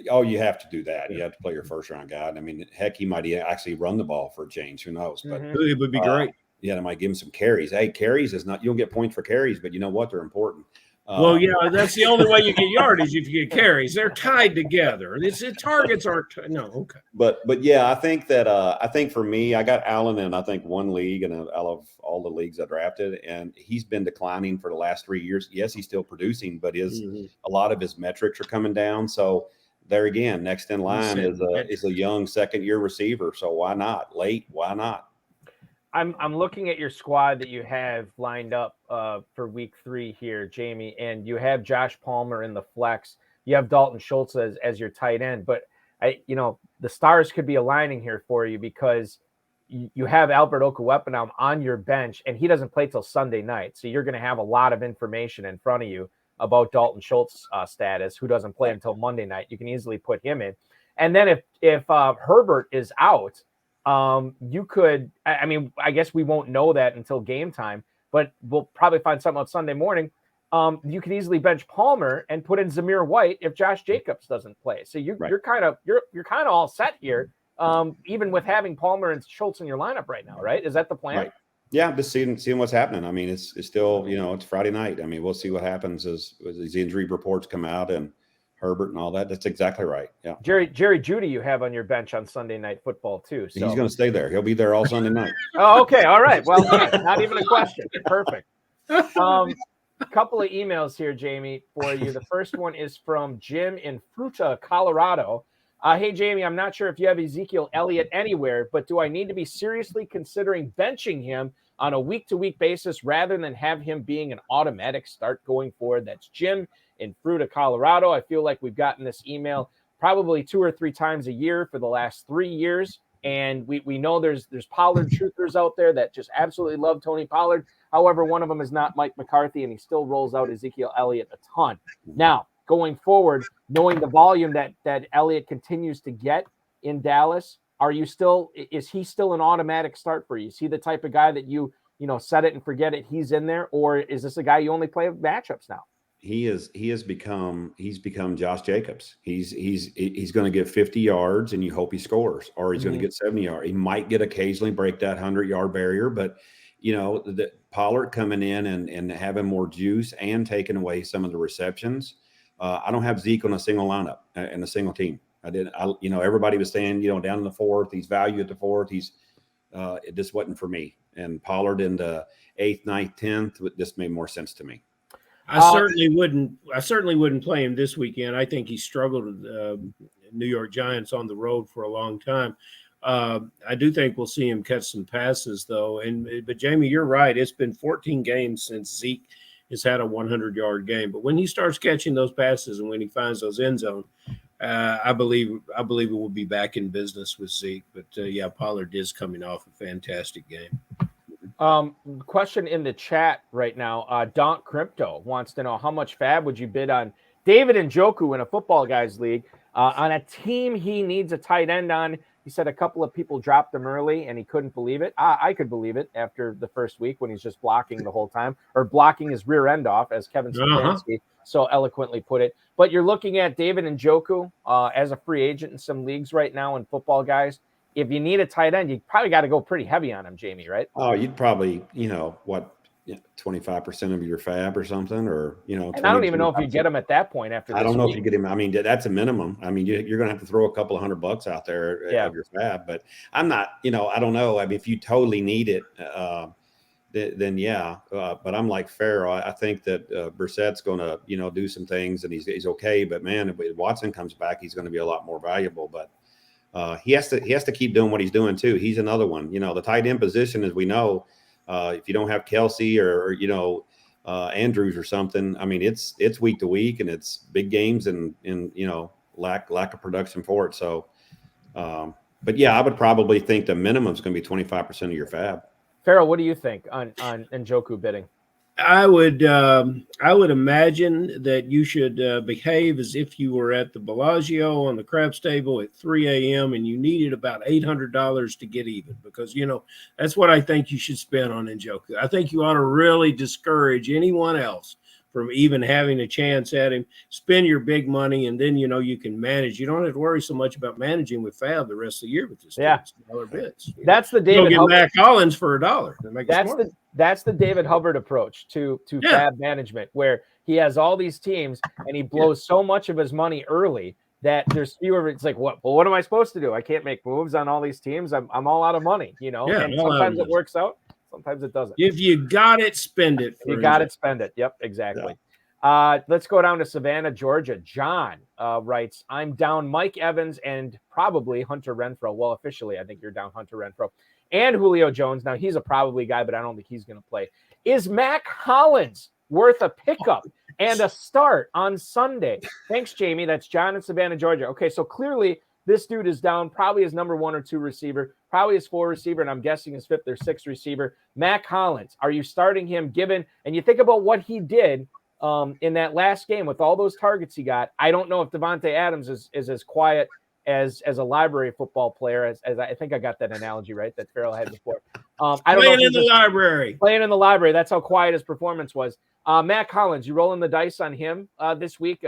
Oh, you have to do that. You have to play your first round guy. I mean, heck, he might actually run the ball for a change. Who knows? But it would be great. Yeah, they might give him some carries. Hey, carries is not, you don't get points for carries, but you know what? They're important. That's the only way you get yardage if you get carries. They're tied together. Targets aren't. No, okay. But yeah, I think for me, I got Allen in, I think, one league and out of all the leagues I drafted, and he's been declining for the last 3 years. Yes, he's still producing, but a lot of his metrics are coming down. So there again, next in line is a young second-year receiver. So why not? Late, why not? I'm looking at your squad that you have lined up for week 3 here, Jamey, and you have Josh Palmer in the flex. You have Dalton Schultz as your tight end, but the stars could be aligning here for you because you have Albert Okwuegbunam on your bench, and he doesn't play till Sunday night. So you're going to have a lot of information in front of you about Dalton Schultz status, who doesn't play until Monday night. You can easily put him in. And then if Herbert is out, you could, I guess we won't know that until game time, but we'll probably find something out Sunday morning. You can easily bench Palmer and put in Zamir White if Josh Jacobs doesn't play. So you're kind of all set here, even with having Palmer and Schultz in your lineup right now, right? Is that the plan? Right. Yeah, just seeing what's happening. I mean, it's still, it's Friday night. I mean, we'll see what happens as these injury reports come out and Herbert and all that. That's exactly right. Yeah. Jerry Judy you have on your bench on Sunday Night Football too. So he's going to stay there. He'll be there all Sunday night. Oh, okay. All right. Well, not even a question. Perfect. A couple of emails here, Jamey, for you. The first one is from Jim in Fruta, Colorado. Hey, Jamey, I'm not sure if you have Ezekiel Elliott anywhere, but do I need to be seriously considering benching him on a week-to-week basis rather than have him being an automatic start going forward? That's Jim in Fruta, Colorado. I feel like we've gotten this email probably 2 or 3 times a year for the last 3 years. And we know there's Pollard truthers out there that just absolutely love Tony Pollard. However, one of them is not Mike McCarthy, and he still rolls out Ezekiel Elliott a ton. Now, going forward, knowing the volume that Elliott continues to get in Dallas, is he still an automatic start for you? Is he the type of guy that you set it and forget it, he's in there? Or is this a guy you only play matchups now? He's become Josh Jacobs. He's going to get 50 yards and you hope he scores, or he's going to get 70 yards. He might occasionally break that 100-yard barrier, but the Pollard coming in and having more juice and taking away some of the receptions. I don't have Zeke on a single lineup in a single team. Everybody was saying, down in the fourth, he's valued at the fourth. It just wasn't for me. And Pollard in the 8th, 9th, 10th, this made more sense to me. I certainly wouldn't play him this weekend. I think he struggled with New York Giants on the road for a long time. I do think we'll see him catch some passes, though. But Jamey, you're right. It's been 14 games since Zeke has had a 100-yard game. But when he starts catching those passes and when he finds those end zone, I believe it will be back in business with Zeke. But Pollard is coming off a fantastic game. Question in the chat right now. Donk Crypto wants to know, how much fab would you bid on David Njoku in a Footballguys league on a team he needs a tight end on? He said a couple of people dropped him early and he couldn't believe it. I could believe it after the first week when he's just blocking the whole time, or blocking his rear end off, as Kevin Stefanski so eloquently put it. But you're looking at David Njoku as a free agent in some leagues right now in Footballguys. If you need a tight end, you probably got to go pretty heavy on him, Jamey, right? Oh, you'd probably, 25% of your fab or something, or, And I don't even know if you get him at that point after this I don't know week. if you get him. I mean, that's a minimum. I mean, you're going to have to throw a couple of $100 out there of your fab, but I'm not, I don't know. I mean, if you totally need it, then yeah. But I'm like Farrell. I think that Brissett's going to, do some things and he's okay. But man, if Watson comes back, he's going to be a lot more valuable. But he has to keep doing what he's doing too. He's another one. The tight end position, as we know, if you don't have Kelsey or Andrews or something, I mean, it's week to week and it's big games and lack of production for it. So, but yeah, I would probably think the minimum is going to be 25% of your fab. Farrell, what do you think on Njoku bidding? I would imagine that you should behave as if you were at the Bellagio on the craps table at 3 a.m. and you needed about $800 to get even, because, that's what I think you should spend on Njoku. I think you ought to really discourage anyone else from even having a chance at him. Spend your big money, and then, you can manage. You don't have to worry so much about managing with fab the rest of the year with this dollar bits. That's the David Hubbard. Mac Collins for $1. That's the David Hubbard approach to fab management, where he has all these teams and he blows so much of his money early that there's fewer. It's like, what am I supposed to do? I can't make moves on all these teams. I'm all out of money, and sometimes it works out. Sometimes it doesn't. If you got it, spend it. Spend it. Yep, exactly. Yeah. Let's go down to Savannah, Georgia. John writes, I'm down Mike Evans and probably Hunter Renfrow. Well, officially, I think you're down Hunter Renfrow and Julio Jones. Now, he's a probably guy, but I don't think he's going to play. Is Mac Hollins worth a pickup and a start on Sunday? Thanks, Jamey. That's John in Savannah, Georgia. Okay, so clearly this dude is down, probably his number 1 or 2 receiver, probably his 4 receiver, and I'm guessing his 5th or 6th receiver. Mac Hollins, are you starting him given? And you think about what he did in that last game with all those targets he got. I don't know if Devonte Adams is as quiet as a library football player, as I think I got that analogy right that Farrell had before. I don't know. Playing in the library. That's how quiet his performance was. Mac Hollins, you rolling the dice on him this week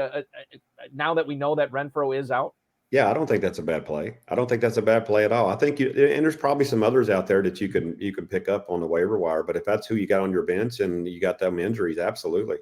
now that we know that Renfrow is out? Yeah, I don't think that's a bad play. I don't think that's a bad play at all. I think and there's probably some others out there that you can pick up on the waiver wire. But if that's who you got on your bench and you got them injuries, absolutely.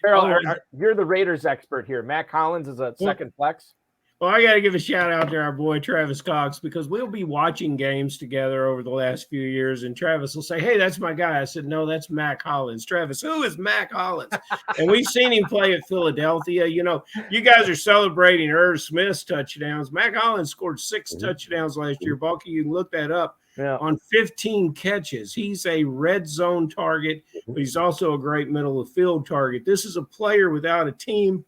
Farrell, you're the Raiders expert here. Mac Hollins is a second flex. Well, I got to give a shout out to our boy Travis Cox, because we'll be watching games together over the last few years, and Travis will say, "Hey, that's my guy." I said, "No, that's Mac Hollins." Travis, who is Mac Hollins? And we've seen him play at Philadelphia. You guys are celebrating Irv Smith's touchdowns. Mac Hollins scored 6 touchdowns last year. Balky, you can look that up. Yeah. On 15 catches. He's a red zone target, but he's also a great middle of field target. This is a player without a team,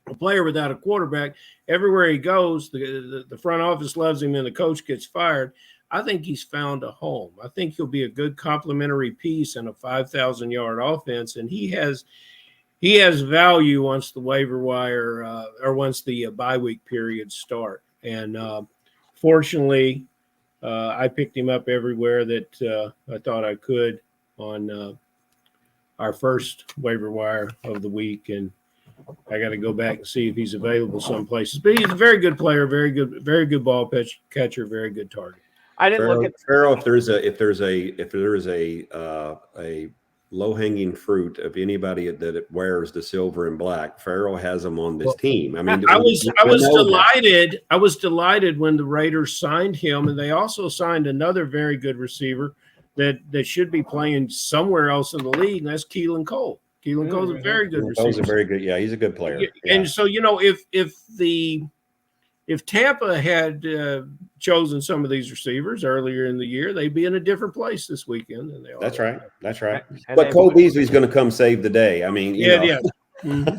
a player without a quarterback. Everywhere he goes, the front office loves him and the coach gets fired. I think he's found a home. I think he'll be a good complementary piece in a 5,000-yard offense, and he has value once the waiver wire or once the bye week periods start. And fortunately, I picked him up everywhere that I thought I could on our first waiver wire of the week, and I got to go back and see if he's available some places. But he's a very good player, very good ball catcher, very good target. I didn't look at Farrell. If there's a low hanging fruit of anybody that wears the silver and black, Farrell has them on this team. I mean, I was delighted. I was delighted when the Raiders signed him, and they also signed another very good receiver that should be playing somewhere else in the league, and that's Keelan Cole. Keelan Cole's a very good receiver. Cole's a very good. Yeah, he's a good player. Yeah. And so, if Tampa had chosen some of these receivers earlier in the year, they'd be in a different place this weekend than they are. That's right. That's right. And but Cole Beasley's going to come save the day. I mean, you know. Yeah. Mm-hmm.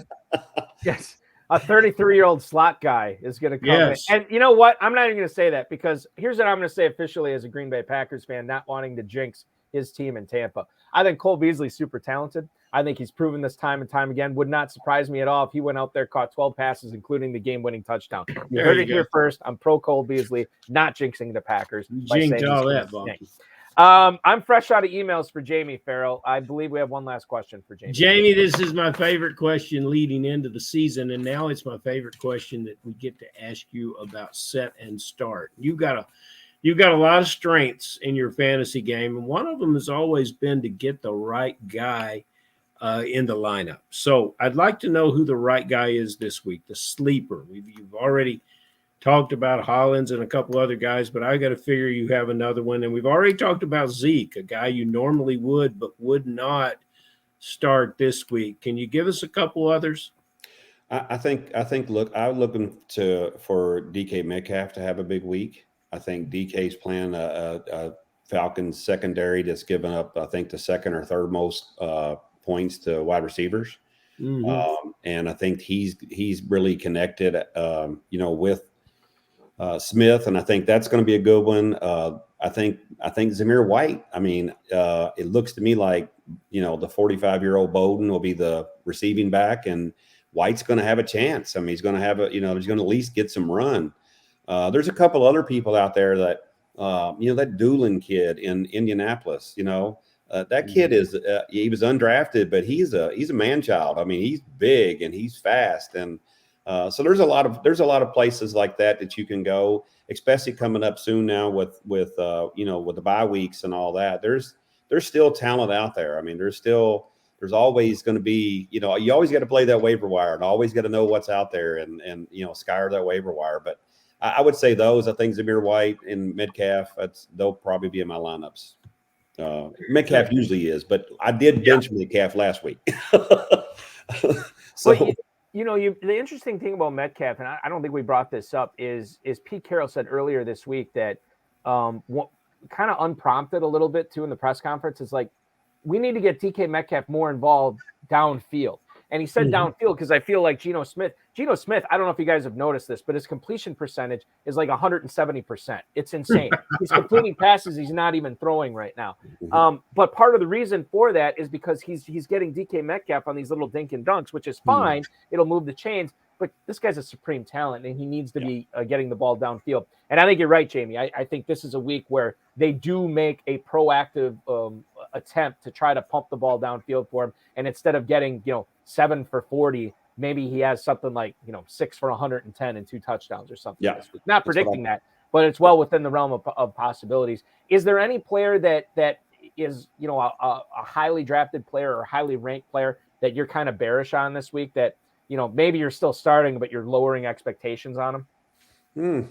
Yes. A 33-year-old slot guy is going to come Yes. in. And you know what? I'm not even going to say that, because here's what I'm going to say officially as a Green Bay Packers fan, not wanting to jinx his team in Tampa. I think Cole Beasley's super talented. I think he's proven this time and time again. Would not surprise me at all if he went out there, caught 12 passes, including the game-winning touchdown. You heard it here first. I'm pro Cole Beasley, not jinxing the Packers. Jinked all that, Bonky. I'm fresh out of emails for Jamey, Farrell. I believe we have one last question for Jamey. Jamey, this is my favorite question leading into the season, and now it's my favorite question that we get to ask you about set and start. You've got a lot of strengths in your fantasy game, and one of them has always been to get the right guy in the lineup. So I'd like to know who the right guy is this week, the sleeper. You've already talked about Hollins and a couple other guys, but I got to figure you have another one. And we've already talked about Zeke, a guy you normally would but would not start this week. Can you give us a couple others? I think. Look, I'm looking for DK Metcalf to have a big week. I think DK's playing a Falcons secondary that's given up, I think, the second or third most points to wide receivers. Mm-hmm. And I think he's really connected, with Smith, and I think that's going to be a good one. I think Zamir White. I mean, it looks to me like the 45-year-old Bowden will be the receiving back, and White's going to have a chance. I mean, he's going to have he's going to at least get some run. There's a couple other people out there that that Doolin kid in Indianapolis. That kid is he was undrafted, but he's a man child. I mean, he's big and he's fast, and so there's a lot of places like that you can go, especially coming up soon now with the bye weeks and all that. There's still talent out there. I mean, there's always going to be, you always got to play that waiver wire and always got to know what's out there and scour that waiver wire. But I would say those. I think Zamir White and Metcalf, they'll probably be in my lineups. Metcalf usually is, but I did bench Metcalf last week. So. Well, the interesting thing about Metcalf, and I don't think we brought this up, is Pete Carroll said earlier this week that kind of unprompted a little bit too in the press conference, is like, we need to get DK Metcalf more involved downfield. And he said downfield because I feel like Geno Smith, I don't know if you guys have noticed this, but his completion percentage is like 170%. It's insane. He's completing passes he's not even throwing right now. But part of the reason for that is because he's getting DK Metcalf on these little dink and dunks, which is fine. It'll move the chains. But this guy's a supreme talent, and he needs to be getting the ball downfield. And I think you're right, Jamey. I think this is a week where they do make a proactive attempt to try to pump the ball downfield for him. And instead of getting 7 for 40, maybe he has something like 6 for 110 and 2 touchdowns or something this week. Not predicting that, but it's well within the realm of possibilities. Is there any player that is a highly drafted player or highly ranked player that you're kind of bearish on this week, that maybe you're still starting, but you're lowering expectations on him?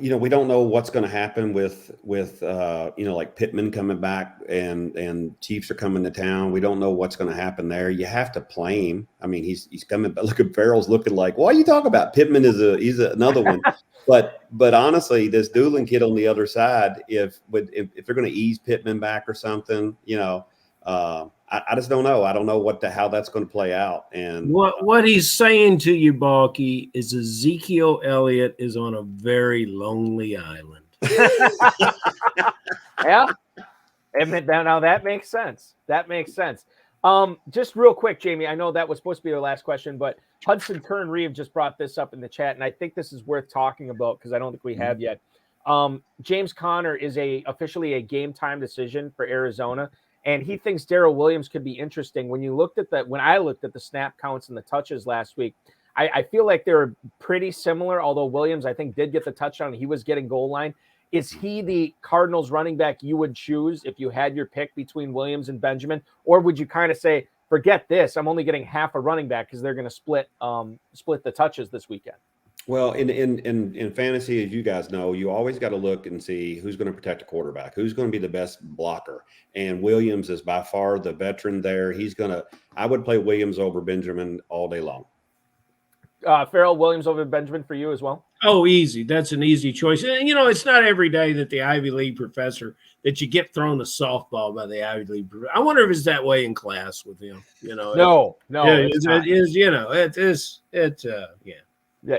We don't know what's going to happen with like Pittman coming back and Chiefs are coming to town. We don't know what's going to happen there. You have to play him. I mean, he's coming, but look at Farrell's looking like, why are you talking about Pittman? He's another one. But honestly, this Doolin kid on the other side, if they're going to ease Pittman back or something, I just don't know. I don't know how that's going to play out. And what he's saying to you, Balky, is Ezekiel Elliott is on a very lonely island. Yeah. Now that makes sense. Just real quick, Jamey, I know that was supposed to be your last question, but Hudson Kern-Reeve just brought this up in the chat, and I think this is worth talking about because I don't think we have yet. James Conner is officially a game time decision for Arizona, and he thinks Darrell Williams could be interesting. When I looked at the snap counts and the touches last week, I feel like they were pretty similar, although Williams, I think, did get the touchdown. He was getting goal line. Is he the Cardinals running back you would choose if you had your pick between Williams and Benjamin? Or would you kind of say, forget this, I'm only getting half a running back because they're going to split the touches this weekend? Well, in fantasy, as you guys know, you always got to look and see who's going to protect the quarterback, who's going to be the best blocker. And Williams is by far the veteran there. I would play Williams over Benjamin all day long. Farrell, Williams over Benjamin for you as well? Oh, easy. That's an easy choice. And, it's not every day that the Ivy League professor that you get thrown a softball by the Ivy League professor. I wonder if it's that way in class with him. No. It is. Yeah,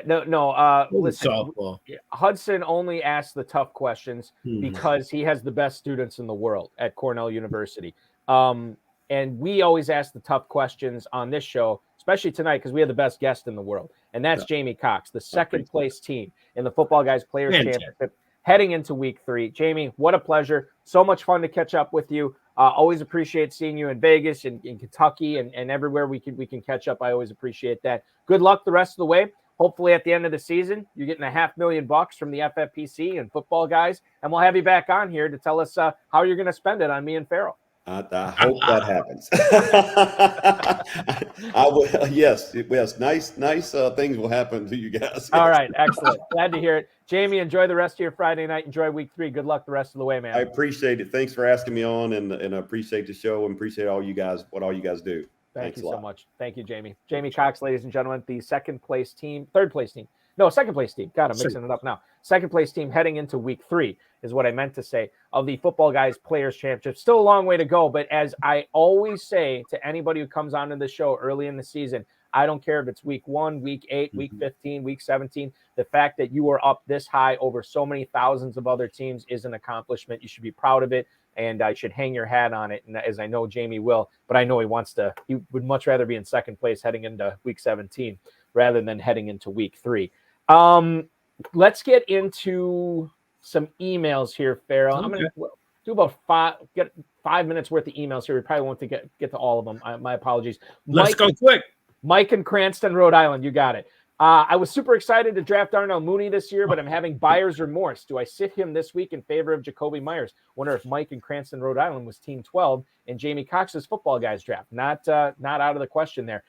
no. Listen, softball. Hudson only asks the tough questions because he has the best students in the world at Cornell University. And we always ask the tough questions on this show, especially tonight, because we have the best guest in the world. And that's Jamey Cox, the second place team in the Footballguys Players Championship heading into week 3. Jamey, what a pleasure. So much fun to catch up with you. Always appreciate seeing you in Vegas and in Kentucky and everywhere we can catch up. I always appreciate that. Good luck the rest of the way. Hopefully at the end of the season, you're getting $500,000 from the FFPC and Footballguys, and we'll have you back on here to tell us how you're going to spend it on me and Farrell. I hope that happens. I will. Yes. Nice things will happen to you guys. Yes. All right. Excellent. Glad to hear it. Jamey, enjoy the rest of your Friday night. Enjoy week 3. Good luck the rest of the way, man. I appreciate it. Thanks for asking me on, and I appreciate the show and appreciate what all you guys do. Thank Thanks you so much. Thank you, Jamey. Jamey Cox, ladies and gentlemen, the second place team. God, I'm mixing it up now. Second place team heading into week 3 is what I meant to say of the Footballguys Players Championship. Still a long way to go, but as I always say to anybody who comes onto the show early in the season, I don't care if it's week 1, week 8, week 15, week 17. The fact that you are up this high over so many thousands of other teams is an accomplishment. You should be proud of it, and I should hang your hat on it, and as I know Jamey will, but I know he would much rather be in second place heading into week 17 rather than heading into week 3. Let's get into some emails here, Farrell. Okay. I'm going to do about 5 minutes worth of emails here. We probably won't get to all of them. My apologies. Let's go quick. Mike in Cranston, Rhode Island. You got it. I was super excited to draft Darnell Mooney this year, but I'm having buyer's remorse. Do I sit him this week in favor of Jacoby Myers? Wonder if Mike in Cranston, Rhode Island was team 12 in Jamey Cox's Footballguys draft. Not out of the question there.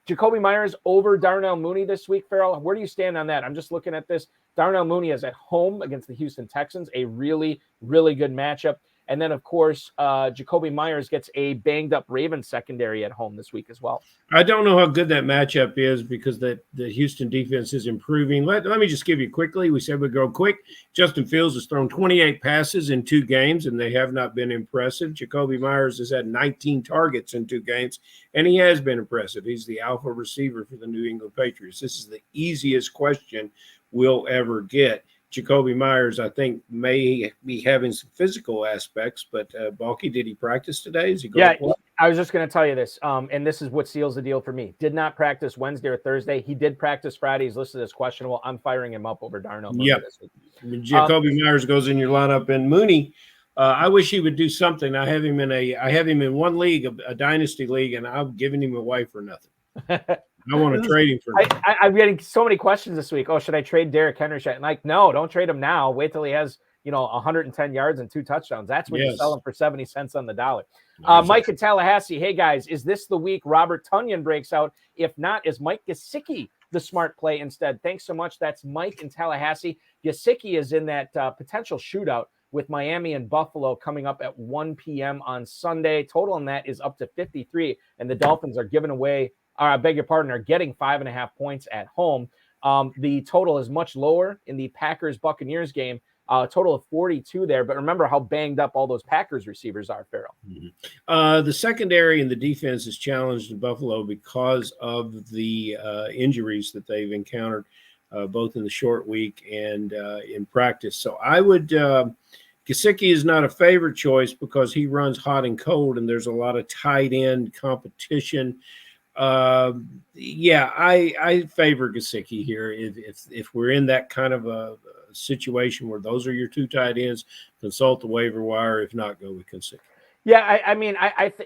Jacoby Myers over Darnell Mooney this week, Farrell. Where do you stand on that? I'm just looking at this. Darnell Mooney is at home against the Houston Texans, a really, really good matchup. And then, of course, Jacoby Myers gets a banged-up Ravens secondary at home this week as well. I don't know how good that matchup is because the Houston defense is improving. Let me just give you quickly. We said we'd go quick. Justin Fields has thrown 28 passes in 2 games, and they have not been impressive. Jacoby Myers has had 19 targets in 2 games, and he has been impressive. He's the alpha receiver for the New England Patriots. This is the easiest question we'll ever get. Jacoby Myers, I think, may be having some physical aspects, but Balky, did he practice today? Is he going to play? I was just going to tell you this, and this is what seals the deal for me. Did not practice Wednesday or Thursday. He did practice Friday. He's listed as questionable. I'm firing him up over Darnell. Yep. Jacoby Myers goes in your lineup, and Mooney. I wish he would do something. I have him in one league, a dynasty league, and I'm giving him away for nothing. I want to trade him for nothing. I'm getting so many questions this week. Oh, should I trade Derrick Henry? Like, no, don't trade him now. Wait till he has 110 yards and 2 touchdowns. That's when you sell him for 70 cents on the dollar. Mike in Tallahassee. Hey guys, is this the week Robert Tonyan breaks out? If not, is Mike Gesicki the smart play instead? Thanks so much. That's Mike in Tallahassee. Gesicki is in that potential shootout with Miami and Buffalo coming up at 1 p.m. on Sunday. Total on that is up to 53, and the Dolphins are giving away. I beg your pardon, are getting 5.5 points at home. The total is much lower in the Packers-Buccaneers game, a total of 42 there. But remember how banged up all those Packers receivers are, Farrell. Mm-hmm. The secondary and the defense is challenged in Buffalo because of the injuries that they've encountered, both in the short week and in practice. So I would Gesicki is not a favorite choice because he runs hot and cold, and there's a lot of tight end competition. I favor Gesicki here. If we're in that kind of a situation where those are your two tight ends, consult the waiver wire. If not, go with Gesicki. Yeah, I mean,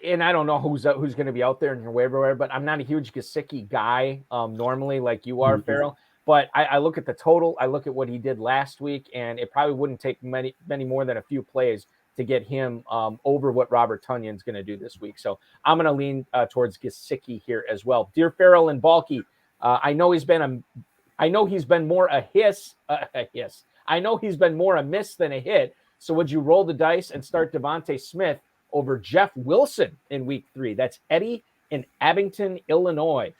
and I don't know who's going to be out there in your waiver wire, but I'm not a huge Gesicki guy normally, like you are, Farrell. But I look at the total, I look at what he did last week, and it probably wouldn't take many more than a few plays to get him over what Robert Tunyon's going to do this week. So I'm going to lean towards Gesicki here as well. Dear Farrell and Balky, I know he's been more a hiss. I know he's been more a miss than a hit. So would you roll the dice and start Devonte Smith over Jeff Wilson in week 3? That's Eddie in Abington, Illinois.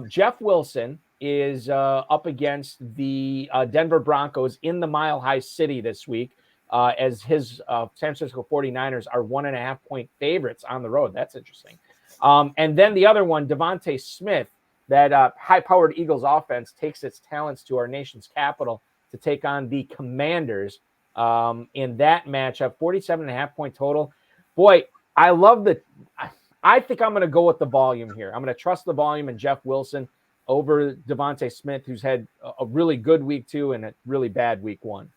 Jeff Wilson is up against the Denver Broncos in the Mile High City this week, as his San Francisco 49ers are 1.5-point favorites on the road. That's interesting. And then the other one, Devonte Smith, that high-powered Eagles offense takes its talents to our nation's capital to take on the Commanders in that matchup. 47.5-point total. Boy, I think I'm going to go with the volume here. I'm going to trust the volume and Jeff Wilson over Devonte Smith, who's had a really good week 2 and a really bad week 1.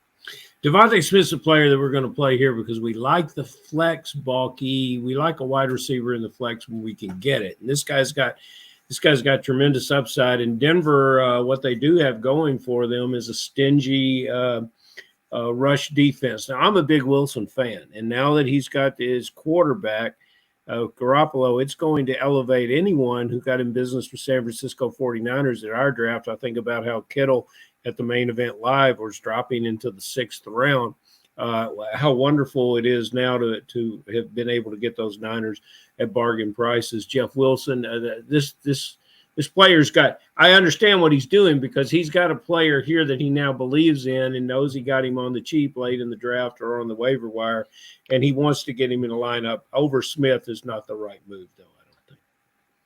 Devonte Smith's a player that we're going to play here because we like the flex, Balky. We like a wide receiver in the flex when we can get it. And this guy's got tremendous upside. In Denver, what they do have going for them is a stingy rush defense. Now, I'm a big Wilson fan, and now that he's got his quarterback, Garoppolo, it's going to elevate anyone who got in business with San Francisco 49ers at our draft. I think about how Kittle at the Main Event Live was dropping into the 6th round. How wonderful it is now to have been able to get those Niners at bargain prices. Jeff Wilson, this player's got – I understand what he's doing because he's got a player here that he now believes in and knows he got him on the cheap late in the draft or on the waiver wire, and he wants to get him in a lineup. Over Smith is not the right move, though, I don't think.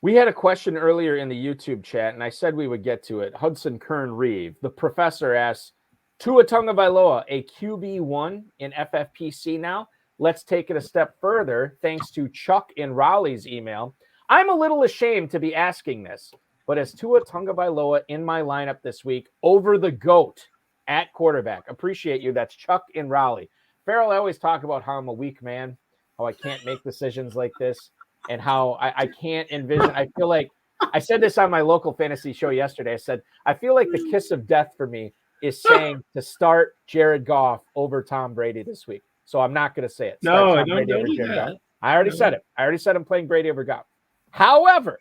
We had a question earlier in the YouTube chat, and I said we would get to it. Hudson Kern-Reeve, the professor, asks, Tua Tagovailoa, a QB1 in FFPC now? Let's take it a step further, thanks to Chuck in Raleigh's email. I'm a little ashamed to be asking this, but as Tua Tagovailoa in my lineup this week over the GOAT at quarterback. Appreciate you. That's Chuck in Raleigh. Farrell, I always talk about how I'm a weak man, how I can't make decisions like this, and how I can't envision. I feel like I said this on my local fantasy show yesterday. I said, I feel like the kiss of death for me is saying to start Jared Goff over Tom Brady this week. So I'm not going to say it. No, Tom don't over do Jared that. Goff. I already said it. I already said I'm playing Brady over Goff. However,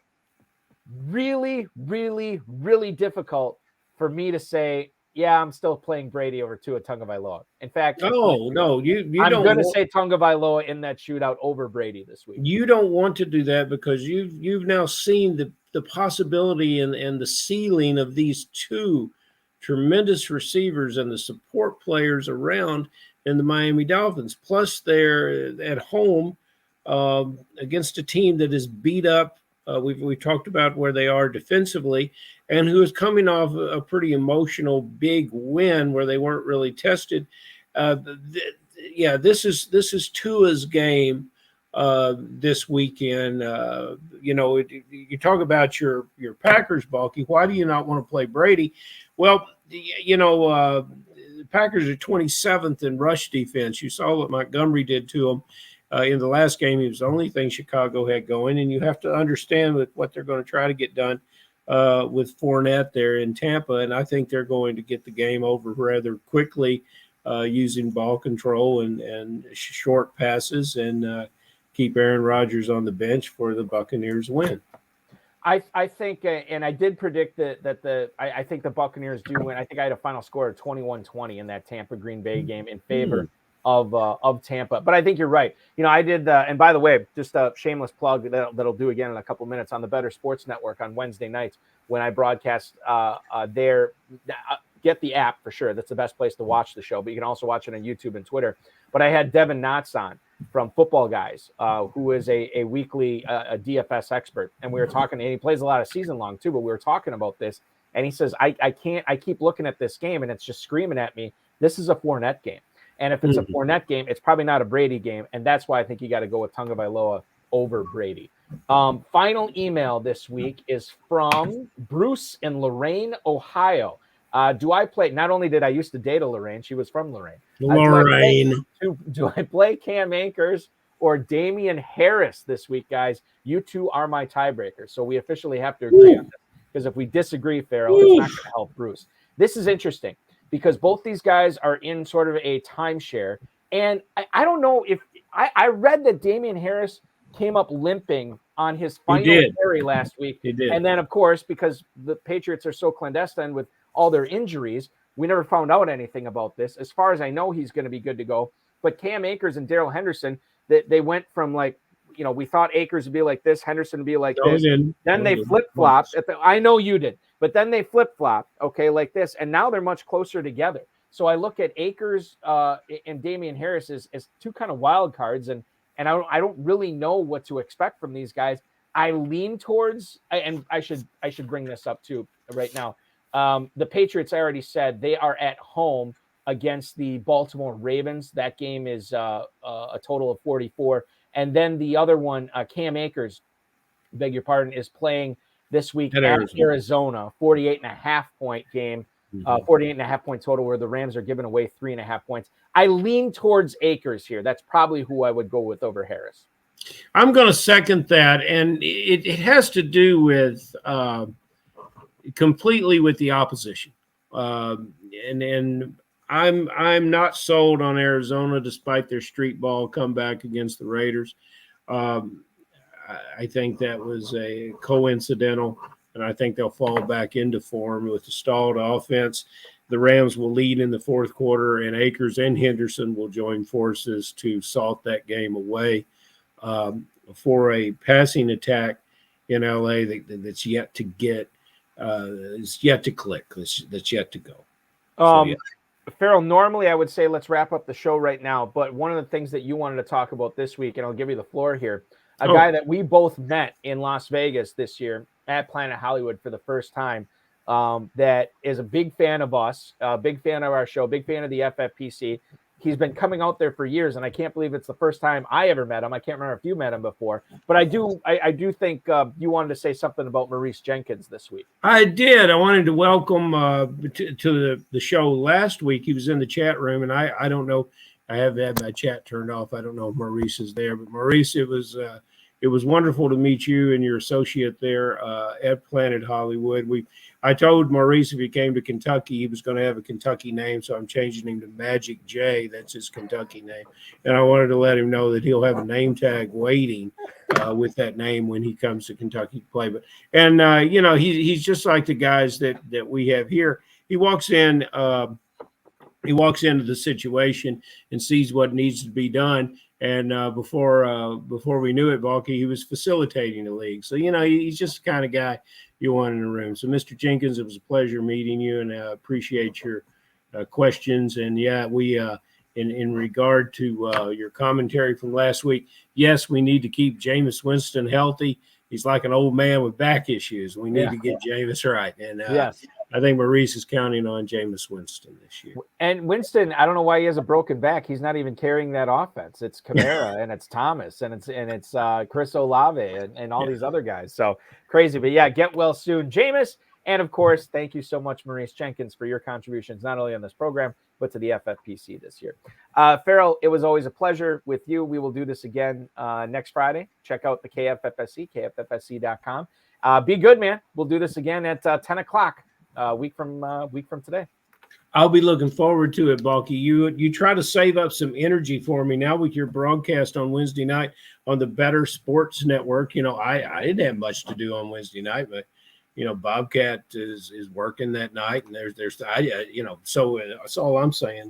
really, really, really difficult for me to say, yeah, I'm still playing Brady over Tua Tagovailoa. In fact, I'm going to say Tagovailoa in that shootout over Brady this week. You don't want to do that because you've now seen the possibility and the ceiling of these two tremendous receivers and the support players around in the Miami Dolphins. Plus, they're at home against a team that is beat up. We've talked about where they are defensively and who is coming off a pretty emotional big win where they weren't really tested. This is Tua's game this weekend. You talk about your Packers, Balky. Why do you not want to play Brady? Well, the Packers are 27th in rush defense. You saw what Montgomery did to them. In the last game, it was the only thing Chicago had going, and you have to understand what they're going to try to get done with Fournette there in Tampa, and I think they're going to get the game over rather quickly using ball control and short passes and keep Aaron Rodgers on the bench for the Buccaneers win. I think, and I did predict that I think the Buccaneers do win. I think I had a final score of 21-20 in that Tampa-Green Bay game in favor of Tampa. But I think you're right. I did, and by the way, just a shameless plug that'll do again in a couple minutes on the Better Sports Network on Wednesday nights when I broadcast there. Get the app for sure. That's the best place to watch the show, but you can also watch it on YouTube and Twitter. But I had Devin Knotts on from Footballguys, who is a weekly a DFS expert. And we were talking, and he plays a lot of season long too, but we were talking about this. And he says, I keep looking at this game and it's just screaming at me. This is a Fournette game. And if it's a Fournette game, it's probably not a Brady game. And that's why I think you got to go with Tagovailoa over Brady. Final email this week is from Bruce in Lorain, Ohio. Do I play? Not only did I used to date a Lorraine, she was from Lorraine. Lorraine. Do I play Cam Akers or Damian Harris this week, guys? You two are my tiebreakers. So we officially have to agree on this. Because if we disagree, Farrell, it's not going to help Bruce. This is interesting because both these guys are in sort of a timeshare. And I don't know if I read that Damian Harris came up limping on his final carry last week. He did. And then, of course, because the Patriots are so clandestine with all their injuries, we never found out anything about this. As far as I know, he's going to be good to go. But Cam Akers and Darrell Henderson, they went from like, we thought Akers would be like this, Henderson would be like this. Then they flip-flopped. I know you did. But then they flip-flopped, okay, like this. And now they're much closer together. So I look at Akers and Damian Harris as two kind of wild cards. And I don't really know what to expect from these guys. I lean towards, and I should bring this up too right now. The Patriots, I already said, they are at home against the Baltimore Ravens. That game is a total of 44. And then the other one, Cam Akers, beg your pardon, is playing this week at Arizona, 48.5 point game, 48.5 point total, where the Rams are giving away 3.5 points. I lean towards Akers here. That's probably who I would go with over Harris. I'm going to second that. And it has to do with completely with the opposition. And I'm not sold on Arizona despite their street ball comeback against the Raiders. I think that was a coincidental, and I think they'll fall back into form with the stalled offense. The Rams will lead in the fourth quarter, and Akers and Henderson will join forces to salt that game away for a passing attack in LA that's yet to get is yet to click. That's yet to go. Farrell, normally I would say let's wrap up the show right now, but one of the things that you wanted to talk about this week, and I'll give you the floor here, a guy that we both met in Las Vegas this year at Planet Hollywood for the first time, that is a big fan of us, a big fan of our show, big fan of the FFPC. He's been coming out there for years, and I can't believe it's the first time I ever met him. I can't remember if you met him before, but I do think you wanted to say something about Maurice Jenkins this week. I did. I wanted to welcome to the show last week. He was in the chat room, and I don't know. I have had my chat turned off. I don't know if Maurice is there, but Maurice, it was wonderful to meet you and your associate there at Planet Hollywood. I told Maurice if he came to Kentucky, he was going to have a Kentucky name, so I'm changing him to Magic J. That's his Kentucky name. And I wanted to let him know that he'll have a name tag waiting with that name when he comes to Kentucky to play. But he's just like the guys that we have here. He walks in. He walks into the situation and sees what needs to be done. And before we knew it, Balky, he was facilitating the league. So, he's just the kind of guy you want in the room. So, Mr. Jenkins, it was a pleasure meeting you, and I appreciate your questions. And, we in regard to your commentary from last week, yes, we need to keep Jameis Winston healthy. He's like an old man with back issues. We need to get Jameis right. And yes. I think Maurice is counting on Jameis Winston this year. And Winston, I don't know why he has a broken back. He's not even carrying that offense. It's Kamara and it's Thomas and it's Chris Olave and all these other guys. So crazy. But get well soon, Jameis. And of course, thank you so much, Maurice Jenkins, for your contributions, not only on this program, but to the FFPC this year. Farrell, it was always a pleasure with you. We will do this again next Friday. Check out the KFFSC, kffsc.com. Be good, man. We'll do this again at 10 o'clock. Week from today. I'll be looking forward to it, Balky. You try to save up some energy for me now with your broadcast on Wednesday night on the Better Sports Network. I didn't have much to do on Wednesday night, but Bobcat is working that night, and so that's all I'm saying.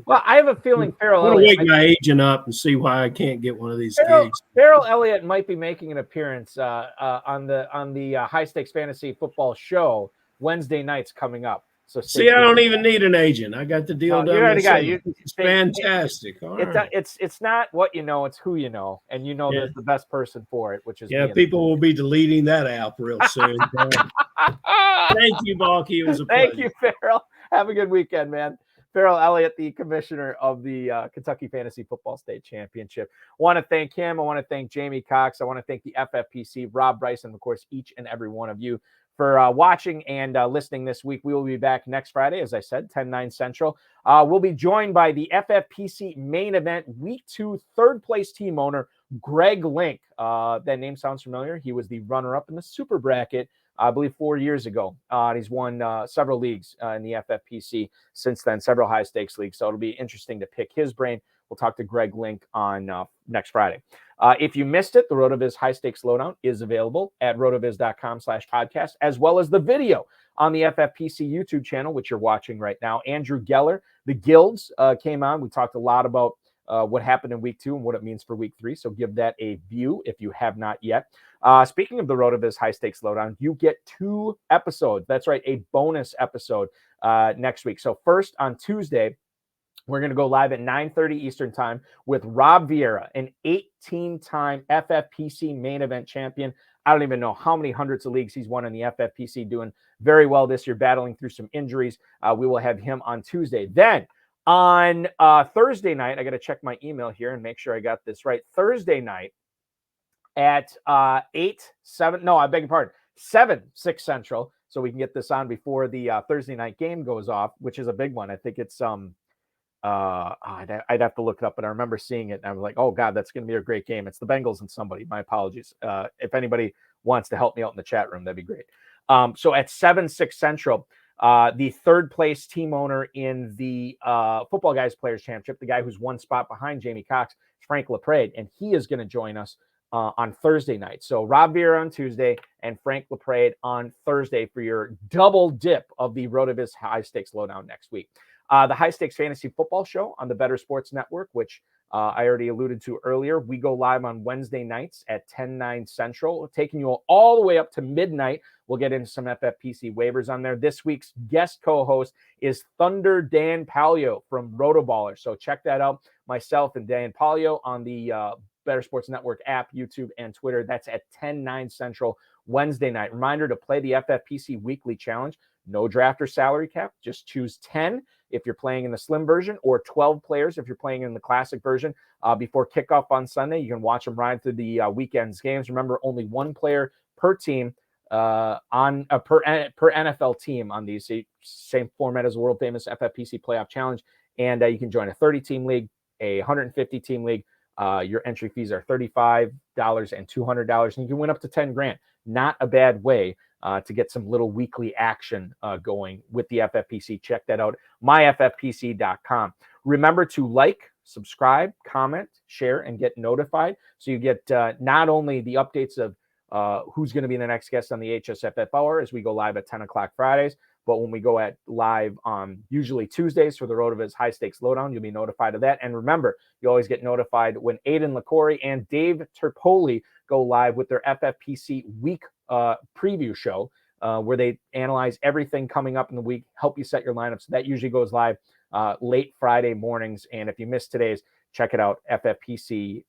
Well, I have a feeling Farrell I'm Elliott wake my agent up and see why I can't get one of these gigs. Farrell Elliott might be making an appearance on the High Stakes Fantasy Football Show Wednesday nights coming up. So see, I don't even need an agent. I got the deal done. You already got it. It's fantastic. It's not what you know, it's who you know, and there's the best person for it, which is people will be deleting that app real soon. Thank you, Balky. It was a pleasure. Thank you, Farrell. Have a good weekend, man. Farrell Elliott, the commissioner of the Kentucky Fantasy Football State Championship. I want to thank him. I want to thank Jamie Cox. I want to thank the FFPC, Rob Bryson, of course, each and every one of you for watching and listening this week. We will be back next Friday, as I said, 10/9 Central. We'll be joined by the FFPC main event, Week 2, third-place team owner, Greg Link. That name sounds familiar. He was the runner-up in the Super Bracket, I believe, 4 years ago. He's won several leagues in the FFPC since then, several high-stakes leagues. So it'll be interesting to pick his brain. We'll talk to Greg Link on next Friday. If you missed it, the RotoViz High Stakes Lowdown is available at rotoviz.com/podcast, as well as the video on the FFPC YouTube channel, which you're watching right now. Andrew Geller, the Guilds, came on. We talked a lot about what happened in Week 2 and what it means for Week 3. So give that a view if you have not yet. Speaking of the RotoViz High Stakes Lowdown, you get 2 episodes. That's right, a bonus episode next week. So first on Tuesday, we're going to go live at 9:30 Eastern time with Rob Vieira, an 18-time FFPC main event champion. I don't even know how many hundreds of leagues he's won in the FFPC, doing very well this year, battling through some injuries. We will have him on Tuesday. Then on Thursday night, I got to check my email here and make sure I got this right. Thursday night at 7, 6 Central, so we can get this on before the Thursday night game goes off, which is a big one. I think it's I'd have to look it up, but I remember seeing it and I was like, oh God, that's going to be a great game. It's the Bengals and somebody. My apologies. If anybody wants to help me out in the chat room, that'd be great. So at 7, 6 Central, the third place team owner in the Footballguys Players Championship, the guy who's one spot behind Jamie Cox, Frank LaPrade, and he is going to join us on Thursday night. So Rob Vieira on Tuesday and Frank LaPrade on Thursday for your double dip of the RotoViz High Stakes Lowdown next week. The High Stakes Fantasy Football Show on the Better Sports Network, which I already alluded to earlier. We go live on Wednesday nights at 10/9 Central, taking you all the way up to midnight. We'll get into some FFPC waivers on there. This week's guest co-host is Thunder Dan Palio from Rotoballer. So check that out. Myself and Dan Palio on the Better Sports Network app, YouTube, and Twitter. That's at 10/9 Central Wednesday night. Reminder to play the FFPC Weekly Challenge. No draft or salary cap. Just choose 10 if you're playing in the slim version, or 12 players if you're playing in the classic version. Before kickoff on Sunday, you can watch them ride through the weekend's games. Remember, only one player per team per NFL team on these. Same format as the world famous FFPC Playoff Challenge. And you can join a 30-team league, a 150-team league. Your entry fees are $35 and $200, and you can win up to 10 grand. Not a bad way to get some little weekly action going with the FFPC. Check that out, myffpc.com. Remember to like, subscribe, comment, share, and get notified so you get not only the updates of who's going to be the next guest on the HSFF Hour as we go live at 10 o'clock Fridays, but when we go at live on usually Tuesdays for the RotoViz High Stakes Lowdown, you'll be notified of that. And remember, you always get notified when Aiden LaCorey and Dave Terpoli go live with their FFPC week preview show, where they analyze everything coming up in the week, help you set your lineups. That usually goes live late Friday mornings. And if you missed today's, check it out, FFPC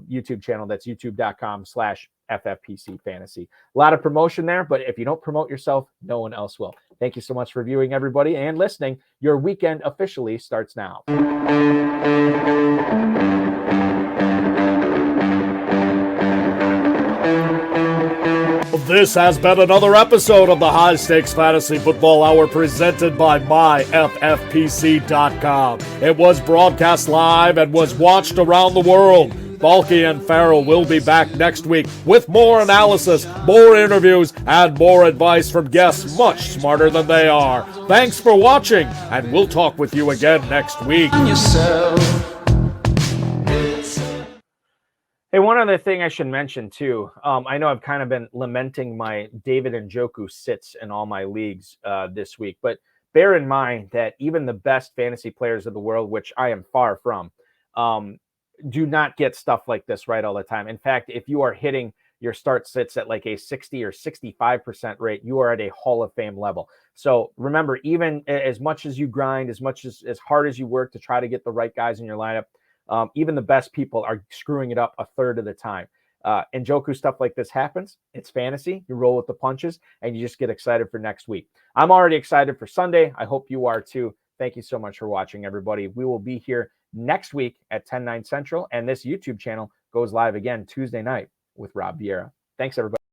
YouTube channel. That's youtube.com/FFPC Fantasy. A lot of promotion there, but if you don't promote yourself, no one else will. Thank you so much for viewing, everybody, and listening. Your weekend officially starts now. This has been another episode of the High Stakes Fantasy Football Hour presented by myffpc.com. It was broadcast live and was watched around the world. Balky and Farrell will be back next week with more analysis, more interviews, and more advice from guests much smarter than they are. Thanks for watching, and we'll talk with you again next week. Hey, one other thing I should mention too. I know I've kind of been lamenting my David Njoku sits in all my leagues this week, but bear in mind that even the best fantasy players of the world, which I am far from, do not get stuff like this right all the time. In fact, if you are hitting your start sits at like a 60 or 65% rate, you are at a Hall of Fame level. So remember, even as much as you grind, as much as hard as you work to try to get the right guys in your lineup, even the best people are screwing it up a third of the time. Njoku stuff like this happens. It's fantasy. You roll with the punches, and you just get excited for next week. I'm already excited for Sunday. I hope you are too. Thank you so much for watching, everybody. We will be here next week at 10/9 Central, and this YouTube channel goes live again Tuesday night with Rob Vieira. Thanks, everybody.